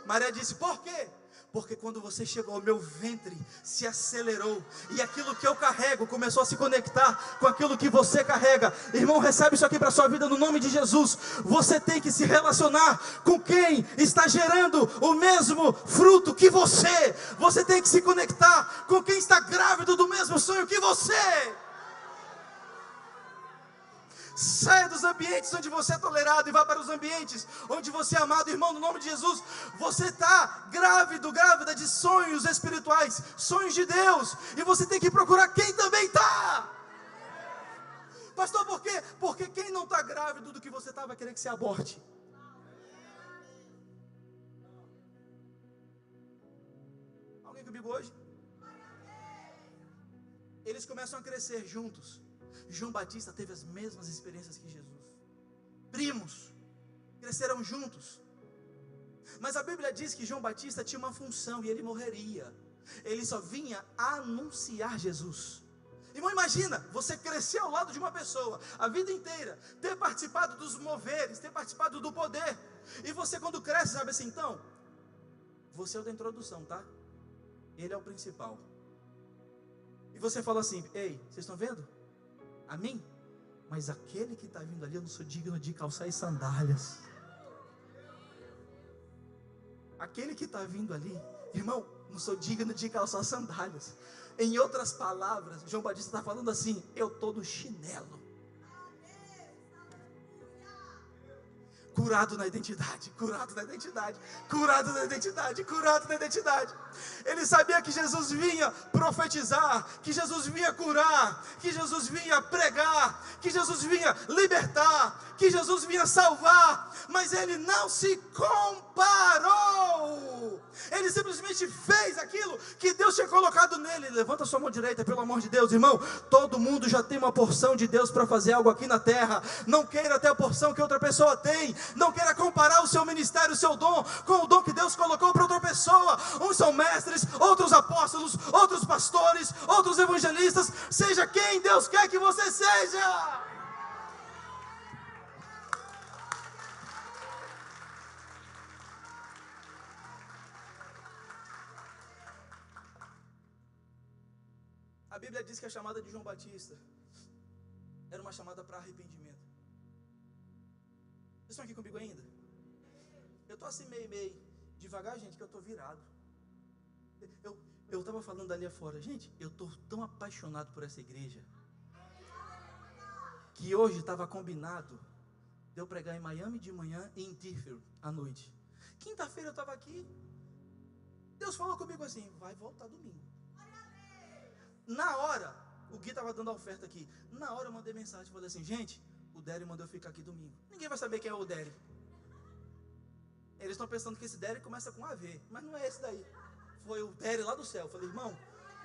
Maria disse: por quê? Porque quando você chegou, meu ventre se acelerou e aquilo que eu carrego começou a se conectar com aquilo que você carrega. Irmão, recebe isso aqui para a sua vida no nome de Jesus. Você tem que se relacionar com quem está gerando o mesmo fruto que você. Você tem que se conectar com quem está grávido do mesmo sonho que você. Saia dos ambientes onde você é tolerado e vá para os ambientes onde você é amado. Irmão, no nome de Jesus, você está grávido, grávida de sonhos espirituais, sonhos de Deus, e você tem que procurar quem também está. Pastor, por quê? Porque quem não está grávido do que você está vai querer que você aborte. Alguém comigo hoje? Eles começam a crescer juntos. João Batista teve as mesmas experiências que Jesus. Primos, cresceram juntos. Mas a Bíblia diz que João Batista tinha uma função e ele morreria. Ele só vinha anunciar Jesus. Irmão, imagina, você crescer ao lado de uma pessoa a vida inteira, ter participado dos moveres, ter participado do poder, e você quando cresce, sabe assim, então, você é o da introdução, tá? Ele é o principal. E você fala assim, ei, vocês estão vendo? A mim? Mas aquele que está vindo ali, eu não sou digno de calçar as sandálias. Aquele que está vindo ali, irmão, não sou digno de calçar sandálias. Em outras palavras, João Batista está falando assim, eu estou no chinelo. Curado na identidade, curado na identidade, curado na identidade, curado na identidade. Ele sabia que Jesus vinha profetizar, que Jesus vinha curar, que Jesus vinha pregar, que Jesus vinha libertar, que Jesus vinha salvar, mas ele não se comparou. Ele simplesmente fez aquilo que Deus tinha colocado nele. Levanta sua mão direita, pelo amor de Deus, irmão. Todo mundo já tem uma porção de Deus para fazer algo aqui na terra. Não queira ter a porção que outra pessoa tem. Não queira comparar o seu ministério, o seu dom, com o dom que Deus colocou para outra pessoa. Uns são mestres, outros apóstolos, outros pastores, outros evangelistas. Seja quem Deus quer que você seja. A Bíblia diz que a chamada de João Batista era uma chamada para arrependimento. Vocês estão aqui comigo ainda? Eu estou assim meio devagar, gente, que eu estou virado. Eu estava falando ali afora, gente, eu estou tão apaixonado por essa igreja, que hoje estava combinado de eu pregar em Miami de manhã e em Tifel à noite. Quinta-feira eu estava aqui, Deus falou comigo assim, vai voltar domingo. Na hora, o Gui estava dando a oferta aqui. Na hora eu mandei mensagem, falei assim, gente, o Dério mandou eu ficar aqui domingo. Ninguém vai saber quem é o Dério. Eles estão pensando que esse Dério começa com AV, mas não é esse daí. Foi o Dério lá do céu. Eu falei, irmão,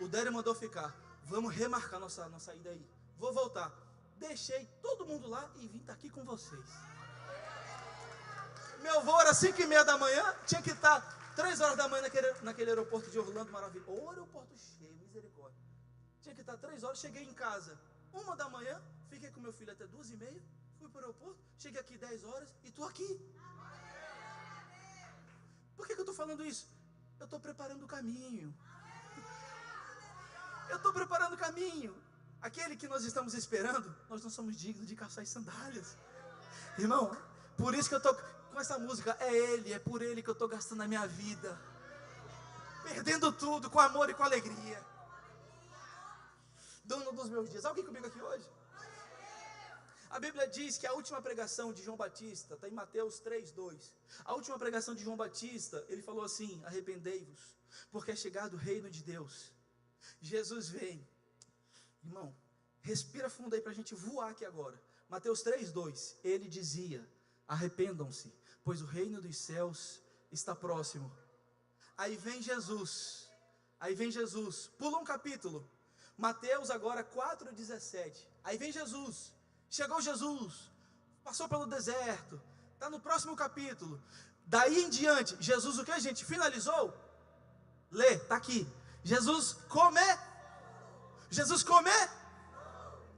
o Dério mandou ficar. Vamos remarcar nossa ida aí. Vou voltar. Deixei todo mundo lá e vim estar aqui com vocês. Meu voo era 5h30 da manhã, tinha que estar 3 horas da manhã naquele aeroporto de Orlando maravilhoso. Ô, aeroporto cheio, misericórdia. Tinha que estar 3 horas, cheguei em casa 1 da manhã, fiquei com meu filho até 2h30, fui para o aeroporto, cheguei aqui 10 horas e estou aqui. Por que eu estou falando isso? Eu estou preparando o caminho. Eu estou preparando o caminho. Aquele que nós estamos esperando, nós não somos dignos de calçar as sandálias. Irmão, por isso que eu estou com essa música, é Ele, é por Ele que eu estou gastando a minha vida. Perdendo tudo, com amor e com alegria. Dono dos meus dias. Alguém comigo aqui hoje? A Bíblia diz que a última pregação de João Batista está em Mateus 3:2. A última pregação de João Batista, ele falou assim, arrependei-vos, porque é chegado o reino de Deus. Jesus vem. Irmão, respira fundo aí para a gente voar aqui agora. Mateus 3:2, ele dizia, arrependam-se, pois o reino dos céus está próximo. Aí vem Jesus, pula um capítulo, Mateus agora 4:17, aí vem Jesus, chegou Jesus, passou pelo deserto, está no próximo capítulo, daí em diante, Jesus o que, gente? Finalizou? Lê, está aqui, Jesus come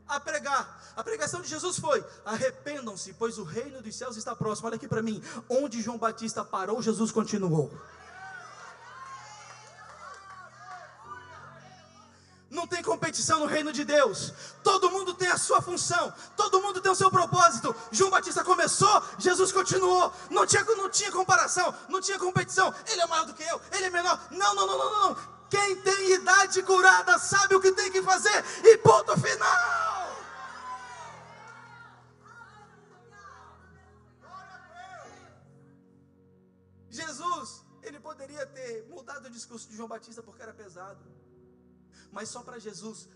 a pregar. A pregação de Jesus foi, arrependam-se, pois o reino dos céus está próximo. Olha aqui para mim, onde João Batista parou, Jesus continuou. Não tem competição no reino de Deus. Todo mundo tem a sua função, todo mundo tem o seu propósito. João Batista começou, Jesus continuou. Não tinha comparação, não tinha competição. Ele é maior do que eu, ele é menor. Não. Quem tem idade curada sabe o que tem que fazer e ponto final. poderia ter mudado o discurso de João Batista porque era pesado. Mas só para Jesus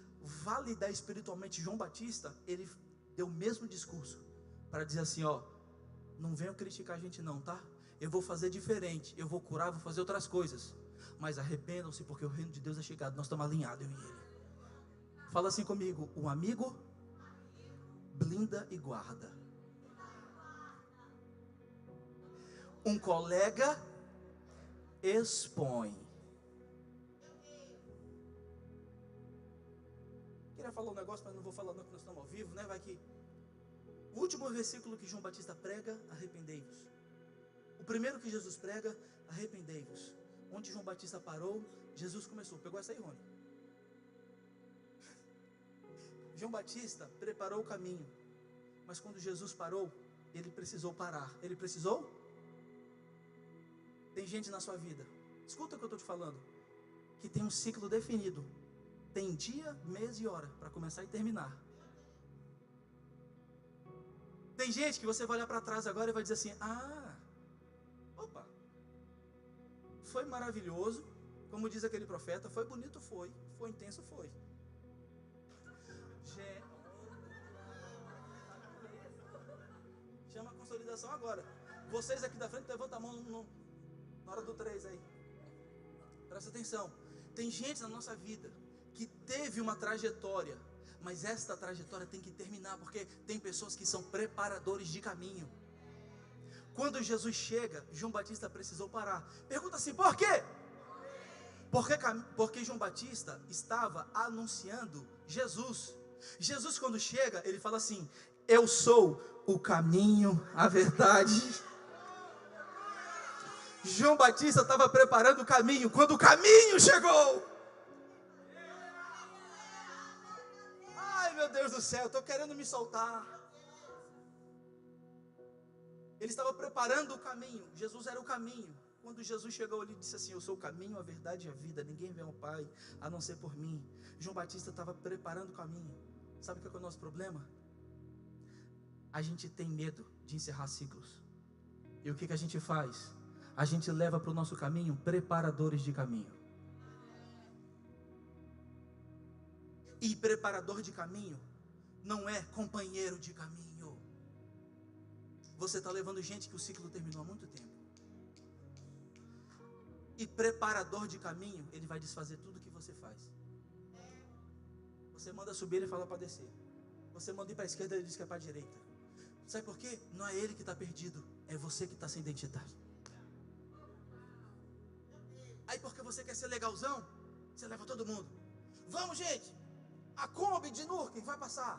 validar espiritualmente João Batista, ele deu o mesmo discurso. Para dizer assim, ó, não venham criticar a gente não, tá? Eu vou fazer diferente, eu vou curar, vou fazer outras coisas. Mas arrependam-se porque o reino de Deus é chegado, nós estamos alinhados, eu e ele. Fala assim comigo, um amigo blinda e guarda. Um colega expõe. Queria falar um negócio, mas não vou falar não, porque nós estamos ao vivo, né? Vai que... O último versículo que João Batista prega, arrependei-vos. O primeiro que Jesus prega, arrependei-vos. Onde João Batista parou, Jesus começou. Pegou essa aí, Rony? João Batista preparou o caminho, mas quando Jesus parou, ele precisou parar. Ele precisou? Tem gente na sua vida, escuta o que eu estou te falando, que tem um ciclo definido. Tem dia, mês e hora para começar e terminar. Tem gente que você vai olhar para trás agora e vai dizer assim, opa, foi maravilhoso, como diz aquele profeta, foi bonito, foi intenso, foi. Chama a consolidação agora. Vocês aqui da frente, levanta a mão na hora do 3 aí. Presta atenção. Tem gente na nossa vida que teve uma trajetória, mas esta trajetória tem que terminar, porque tem pessoas que são preparadores de caminho. Quando Jesus chega, João Batista precisou parar. Pergunta assim, por quê? Porque João Batista estava anunciando Jesus. Jesus, quando chega, ele fala assim, eu sou o caminho, a verdade. João Batista estava preparando o caminho, quando o caminho chegou. Ai, meu Deus do céu, estou querendo me soltar. Ele estava preparando o caminho, Jesus era o caminho. Quando Jesus chegou, ele disse assim, eu sou o caminho, a verdade e a vida, ninguém vem ao Pai, a não ser por mim. João Batista estava preparando o caminho. Sabe o que é o nosso problema? A gente tem medo de encerrar ciclos. E o que a gente faz? A gente leva para o nosso caminho preparadores de caminho. E preparador de caminho não é companheiro de caminho. Você está levando gente que o ciclo terminou há muito tempo. E preparador de caminho, ele vai desfazer tudo que você faz. Você manda subir, ele fala para descer. Você manda ir para a esquerda, ele diz que é para a direita. Sabe por quê? Não é ele que está perdido, é você que está sem identidade. Aí porque você quer ser legalzão, você leva todo mundo. Vamos, gente, a Kombi de Nurken vai passar.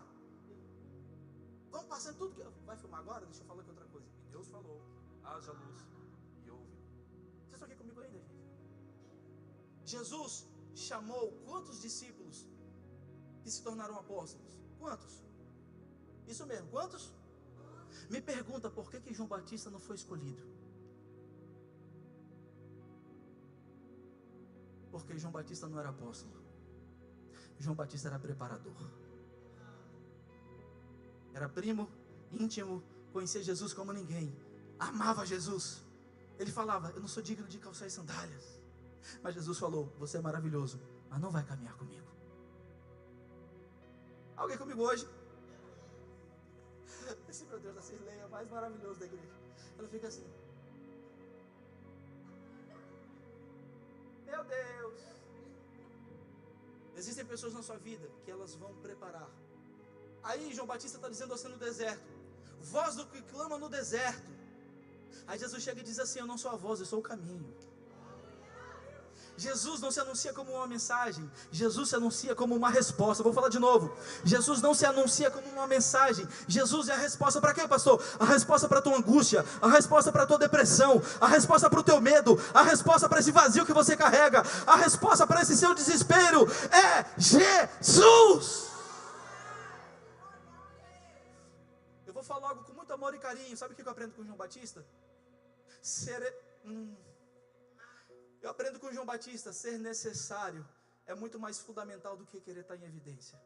Vamos passando tudo que... Vai filmar agora? Deixa eu falar aqui outra coisa. E Deus falou, haja luz e ouve. Vocês estão aqui comigo ainda, gente? Jesus chamou quantos discípulos que se tornaram apóstolos? Quantos? Isso mesmo, quantos? Me pergunta por que João Batista não foi escolhido? Porque João Batista não era apóstolo. João Batista era preparador. Era primo, íntimo, conhecia Jesus como ninguém. Amava Jesus. Ele falava, eu não sou digno de calçar as sandálias. Mas Jesus falou, você é maravilhoso, mas não vai caminhar comigo. Alguém comigo hoje? Esse, meu Deus, da Cirleia é o mais maravilhoso da igreja. Ela fica assim. Meu Deus. Existem pessoas na sua vida que elas vão preparar. Aí João Batista está dizendo assim no deserto, voz do que clama no deserto. Aí Jesus chega e diz assim, eu não sou a voz, eu sou o caminho. Jesus não se anuncia como uma mensagem, Jesus se anuncia como uma resposta. Vou falar de novo. Jesus não se anuncia como uma mensagem. Jesus é a resposta para quê, pastor? A resposta para a tua angústia, a resposta para a tua depressão, a resposta para o teu medo, a resposta para esse vazio que você carrega, a resposta para esse seu desespero é Jesus. Eu vou falar algo com muito amor e carinho. Sabe o que eu aprendo com João Batista? Eu aprendo com João Batista, ser necessário é muito mais fundamental do que querer estar em evidência.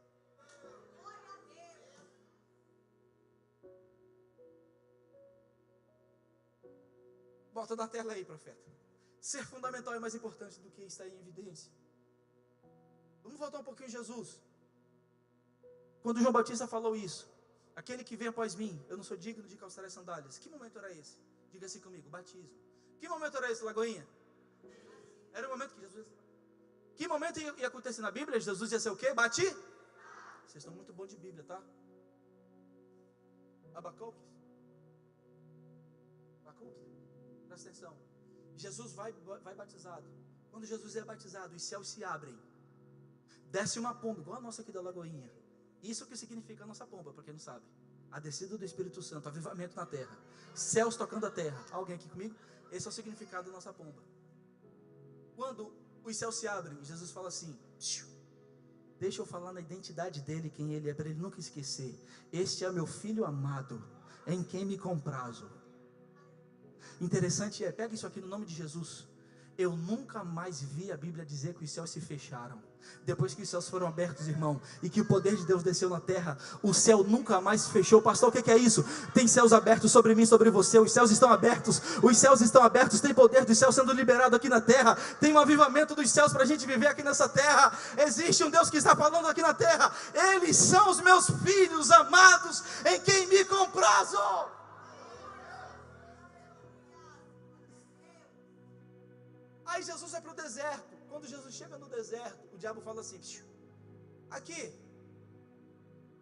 Bota na tela aí, profeta. ser fundamental é mais importante do que estar em evidência. Vamos voltar um pouquinho em Jesus. Quando João Batista falou isso, aquele que vem após mim, eu não sou digno de calçar as sandálias. Que momento era esse? Diga assim comigo, batismo. Que momento era esse, Lagoinha? Era o momento que Jesus... Que momento ia acontecer na Bíblia? Jesus ia ser o quê? Vocês estão muito bons de Bíblia, tá? Abacuque. Presta atenção. Jesus vai batizado. Quando Jesus é batizado, os céus se abrem. Desce uma pomba, igual a nossa aqui da Lagoinha. Isso que significa a nossa pomba, para quem não sabe. A descida do Espírito Santo, avivamento na terra. Céus tocando a terra. Alguém aqui comigo? Esse é o significado da nossa pomba. Quando os céus se abrem, Jesus fala assim: deixa eu falar na identidade dele, quem ele é, para ele nunca esquecer. Este é meu filho amado, em quem me comprazo. Interessante pega isso aqui no nome de Jesus. Eu nunca mais vi a Bíblia dizer que os céus se fecharam. Depois que os céus foram abertos, irmão, e que o poder de Deus desceu na terra, o céu nunca mais se fechou. Pastor, o que é isso? Tem céus abertos sobre mim, sobre você. Os céus estão abertos. Os céus estão abertos. Tem poder dos céus sendo liberado aqui na terra. Tem um avivamento dos céus para a gente viver aqui nessa terra. Existe um Deus que está falando aqui na terra. Eles são os meus filhos amados, em quem me comprazo. Aí Jesus vai para o deserto. Quando Jesus chega no deserto, o diabo fala assim: aqui,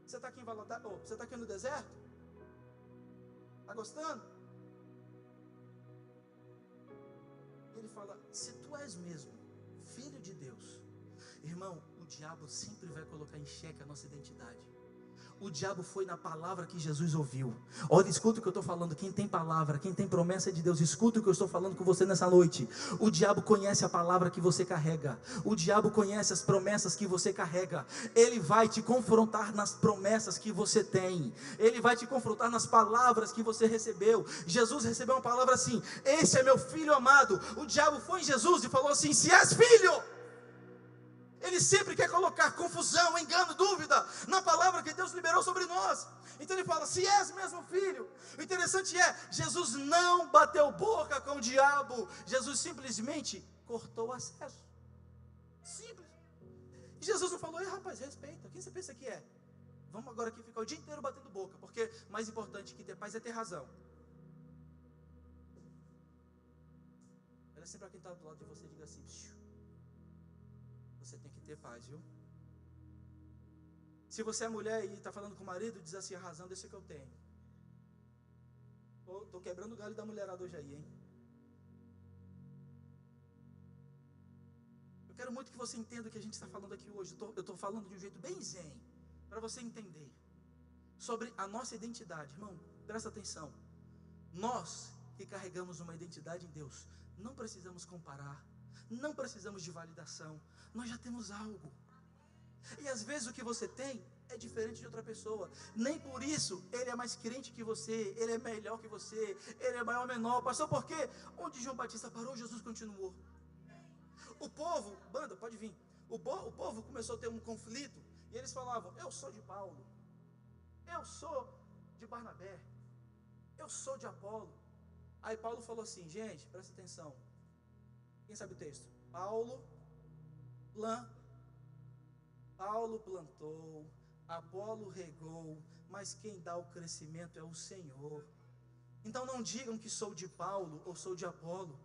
você está aqui em Valadares? Você está aqui no deserto? Está gostando? E ele fala: se tu és mesmo filho de Deus, irmão, o diabo sempre vai colocar em xeque a nossa identidade. O diabo foi na palavra que Jesus ouviu. Olha, escuta o que eu estou falando. Quem tem palavra, quem tem promessa de Deus, escuta o que eu estou falando com você nessa noite. O diabo conhece a palavra que você carrega. O diabo conhece as promessas que você carrega. Ele vai te confrontar nas promessas que você tem. Ele vai te confrontar nas palavras que você recebeu. Jesus recebeu uma palavra assim: esse é meu filho amado. O diabo foi em Jesus e falou assim: se és filho. Ele sempre quer colocar confusão, engano, dúvida na palavra que Deus liberou sobre nós. Então ele fala: se és mesmo filho. O interessante Jesus não bateu boca com o diabo. Jesus simplesmente cortou o acesso. Simples. E Jesus não falou: ei, rapaz, respeita. Quem você pensa que é? Vamos agora aqui ficar o dia inteiro batendo boca, porque mais importante que ter paz é ter razão. Olha sempre para quem está do lado de você e diga assim: você tem que ter paz, viu? Se você é mulher e está falando com o marido, diz assim: a razão desse que eu tenho. Estou quebrando o galho da mulherada hoje aí, hein? Eu quero muito que você entenda o que a gente está falando aqui hoje. Eu estou falando de um jeito bem zen, para você entender sobre a nossa identidade. Irmão, presta atenção. Nós que carregamos uma identidade em Deus, não precisamos comparar, não precisamos de validação. Nós já temos algo. E às vezes o que você tem é diferente de outra pessoa. Nem por isso ele é mais crente que você, ele é melhor que você, ele é maior ou menor. Pastor, por quê? Onde João Batista parou, Jesus continuou. O povo, banda, pode vir. O povo começou a ter um conflito. E eles falavam: eu sou de Paulo, eu sou de Barnabé, eu sou de Apolo. Aí Paulo falou assim: gente, presta atenção. Quem sabe o texto? Paulo plantou, Apolo regou, mas quem dá o crescimento é o Senhor. Então não digam que sou de Paulo ou sou de Apolo.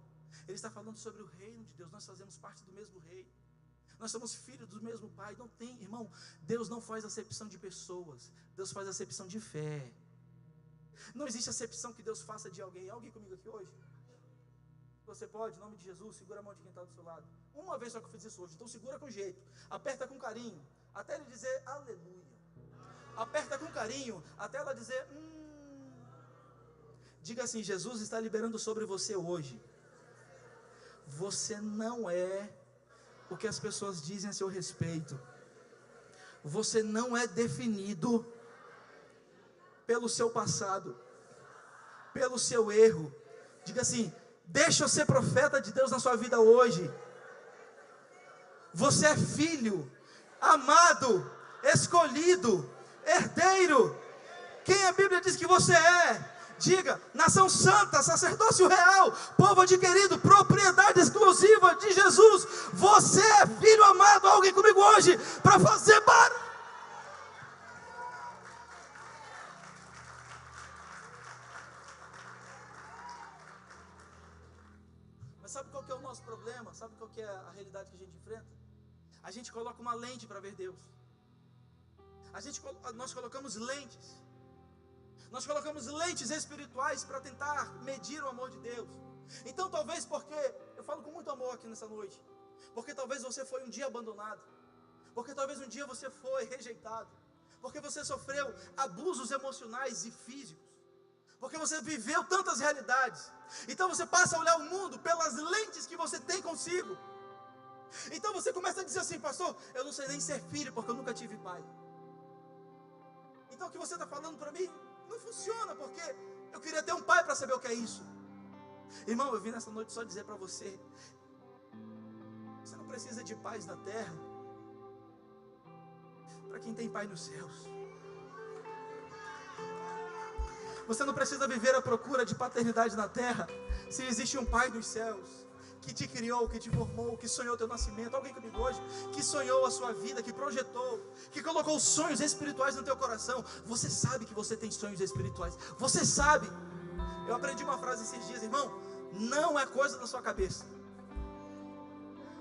Ele está falando sobre o reino de Deus. Nós fazemos parte do mesmo rei. Nós somos filhos do mesmo pai. Não tem, irmão, Deus não faz acepção de pessoas. Deus faz acepção de fé. Não existe acepção que Deus faça de alguém. Alguém comigo aqui hoje? Você pode, em nome de Jesus, segura a mão de quem está do seu lado. Uma vez só que eu fiz isso hoje, então segura com jeito. Aperta com carinho, até ele dizer aleluia. Aperta com carinho, até ela dizer Diga assim: Jesus está liberando sobre você hoje. Você não é o que as pessoas dizem a seu respeito. Você não é definido pelo seu passado, pelo seu erro. Diga assim: deixa eu ser profeta de Deus na sua vida hoje. Você é filho, amado, escolhido, herdeiro. Quem a Bíblia diz que você é? Diga: nação santa, sacerdócio real, povo adquirido, propriedade exclusiva de Jesus. Você é filho amado. Alguém comigo hoje para fazer barulho. Mas sabe qual que é o nosso problema? Sabe qual que é a realidade que a gente enfrenta? A gente coloca uma lente para ver Deus. Nós colocamos lentes. Nós colocamos lentes espirituais para tentar medir o amor de Deus. Então talvez porque, eu falo com muito amor aqui nessa noite, porque talvez você foi um dia abandonado, porque talvez um dia você foi rejeitado, porque você sofreu abusos emocionais e físicos, porque você viveu tantas realidades. Então você passa a olhar o mundo pelas lentes que você tem consigo. Então você começa a dizer assim: pastor, eu não sei nem ser filho porque eu nunca tive pai. Então o que você está falando para mim não funciona, porque eu queria ter um pai para saber o que é isso. Irmão, eu vim nessa noite só dizer para você: você não precisa de paz na terra para quem tem pai nos céus. Você não precisa viver à procura de paternidade na terra se existe um pai dos céus que te criou, que te formou, que sonhou o teu nascimento. Alguém comigo hoje que sonhou a sua vida, que projetou, que colocou sonhos espirituais no teu coração. Você sabe que você tem sonhos espirituais. Você sabe. Eu aprendi uma frase esses dias, irmão: não é coisa da sua cabeça.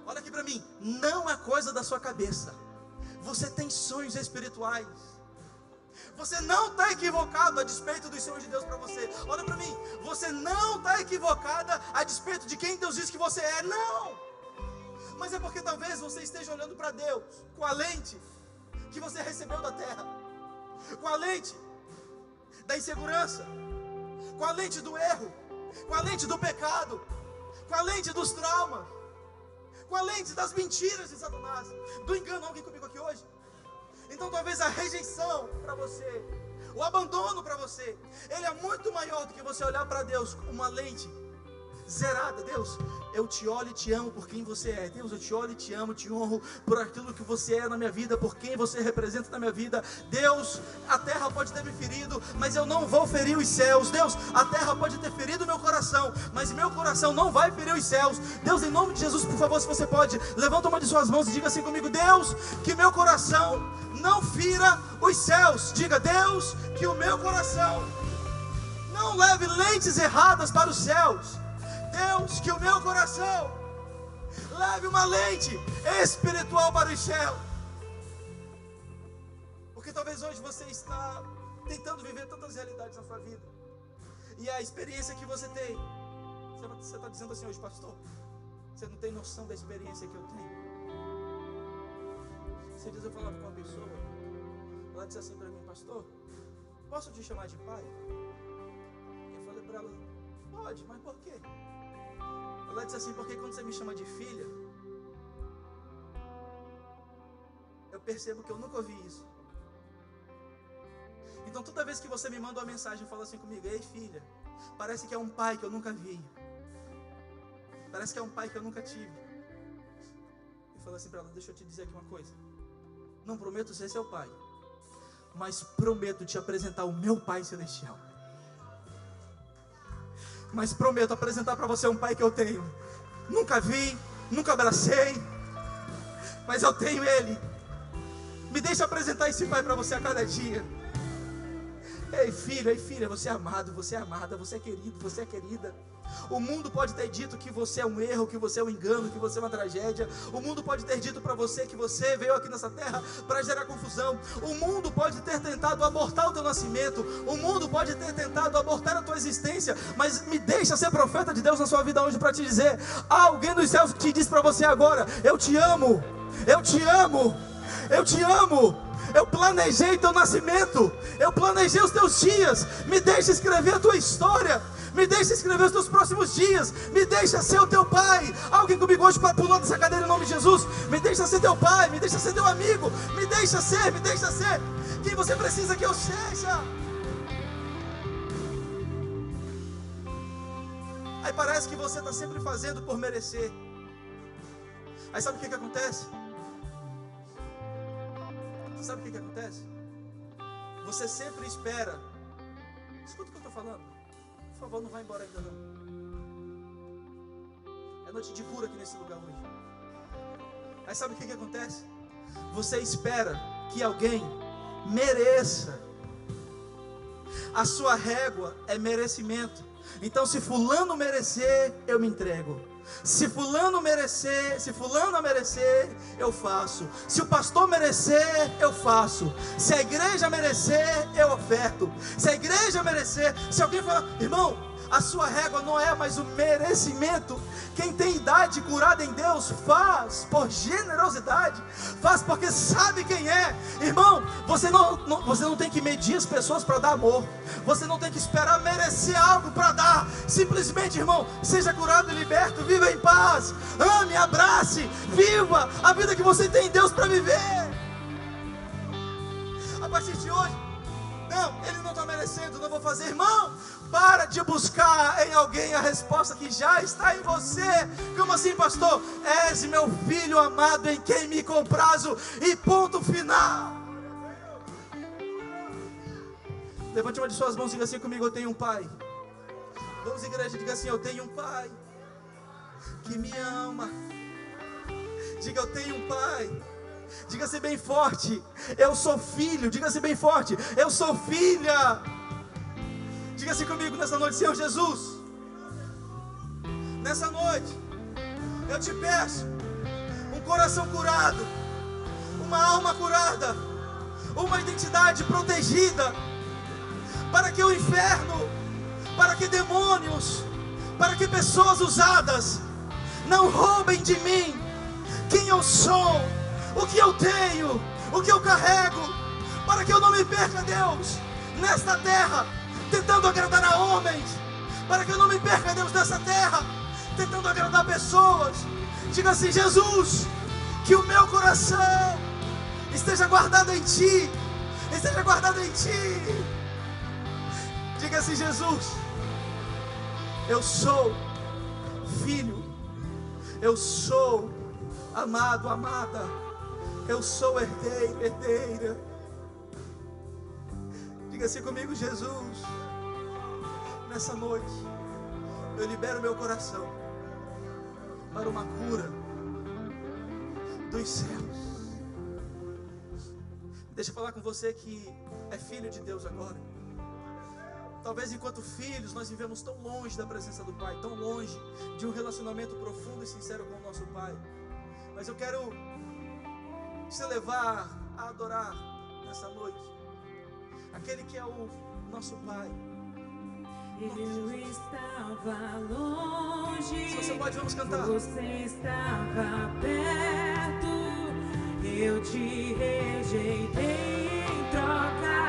Olha aqui para mim: não é coisa da sua cabeça. Você tem sonhos espirituais. Você não está equivocado a despeito dos sonhos de Deus para você. Olha para mim: você não está equivocada a despeito de quem Deus diz que você é. Não. Mas é porque talvez você esteja olhando para Deus com a lente que você recebeu da terra, com a lente da insegurança, com a lente do erro, com a lente do pecado, com a lente dos traumas, com a lente das mentiras de Satanás, do engano. Alguém comigo aqui hoje? Então talvez a rejeição para você, o abandono para você, ele é muito maior do que você olhar para Deus com uma lente zerada. Deus, eu te olho e te amo por quem você é. Deus, eu te olho e te amo, te honro por aquilo que você é na minha vida, por quem você representa na minha vida. Deus, a terra pode ter me ferido, mas eu não vou ferir os céus. Deus, a terra pode ter ferido meu coração, mas meu coração não vai ferir os céus. Deus, em nome de Jesus, por favor, se você pode, levanta uma de suas mãos e diga assim comigo: Deus, que meu coração não fira os céus. Diga: Deus, que o meu coração não leve lentes erradas para os céus. Deus, que o meu coração leve uma lente espiritual para os céus. Porque talvez hoje você está tentando viver tantas realidades na sua vida, e a experiência que você tem, você está dizendo assim hoje: pastor, você não tem noção da experiência que eu tenho. Esses dias eu falava com uma pessoa, ela disse assim para mim: pastor, posso te chamar de pai? Eu falei para ela: pode, mas por quê? Ela disse assim: porque quando você me chama de filha, eu percebo que eu nunca ouvi isso. Então toda vez que você me manda uma mensagem e fala assim comigo: ei filha, parece que é um pai que eu nunca vi, parece que é um pai que eu nunca tive. Eu falo assim para ela: deixa eu te dizer aqui uma coisa, não prometo ser seu pai, mas prometo te apresentar o meu Pai Celestial. Mas prometo apresentar para você um pai que eu tenho. Nunca vi, nunca abracei, mas eu tenho ele. Me deixa apresentar esse pai para você a cada dia. Ei filha, você é amado, você é amada, você é querido, você é querida. O mundo pode ter dito que você é um erro, que você é um engano, que você é uma tragédia. O mundo pode ter dito para você que você veio aqui nessa terra para gerar confusão. O mundo pode ter tentado abortar o teu nascimento. O mundo pode ter tentado abortar a tua existência. Mas me deixa ser profeta de Deus na sua vida hoje para te dizer: há alguém dos céus que te diz para você agora: eu te amo, eu te amo, eu te amo. Eu planejei teu nascimento, eu planejei os teus dias. Me deixa escrever a tua história, me deixa escrever os teus próximos dias, me deixa ser o teu pai. Alguém comigo hoje para pular dessa cadeira em nome de Jesus? Me deixa ser teu pai, me deixa ser teu amigo, me deixa ser quem você precisa que eu seja. Aí parece que você está sempre fazendo por merecer. Aí sabe o que acontece? Sabe o que acontece? Você sempre espera. Escuta o que eu estou falando. Por favor, não vai embora ainda não. É noite de cura aqui nesse lugar hoje. Aí sabe o que acontece? Você espera que alguém mereça. A sua régua é merecimento. Então, se fulano merecer, eu me entrego. Se fulano merecer, se fulano merecer, eu faço. Se o pastor merecer, eu faço. Se a igreja merecer, eu oferto. Se a igreja merecer, se alguém falar, irmão, a sua régua não é mais o merecimento. Quem tem idade curada em Deus faz por generosidade, faz porque sabe quem é. Irmão, você não tem que medir as pessoas para dar amor. Você não tem que esperar merecer algo para dar. Simplesmente, irmão, seja curado e liberto, viva em paz, ame, abrace, viva a vida que você tem em Deus para viver. A partir de hoje, não, ele não está merecendo, não vou fazer. Irmão, para de buscar em alguém a resposta que já está em você. Como assim, pastor? És meu filho amado em quem me comprazo. E ponto final. Levante uma de suas mãos e diga assim comigo: eu tenho um pai. Vamos, igreja, diga assim: eu tenho um pai que me ama. Diga: eu tenho um pai. Diga-se bem forte: eu sou filho. Diga-se bem forte: eu sou filha. Diga-se comigo nessa noite: Senhor Jesus, nessa noite eu te peço um coração curado, uma alma curada, uma identidade protegida, para que o inferno, para que demônios, para que pessoas usadas não roubem de mim quem eu sou, o que eu tenho, o que eu carrego, para que eu não me perca, Deus, nesta terra, tentando agradar a homens, para que eu não me perca, Deus, nessa terra, tentando agradar pessoas. Diga assim: Jesus, que o meu coração esteja guardado em Ti, esteja guardado em Ti. Diga assim: Jesus, eu sou filho, eu sou amado, amada, eu sou herdeiro, herdeira. Diga assim comigo: Jesus, nessa noite eu libero meu coração para uma cura dos céus. Deixa eu falar com você que é filho de Deus agora. Talvez enquanto filhos nós vivemos tão longe da presença do Pai, tão longe de um relacionamento profundo e sincero com o nosso Pai. Mas eu quero te levar a adorar nessa noite aquele que é o nosso Pai. Eu estava longe, Se você pode, vamos cantar. Você estava perto, eu te rejeitei em troca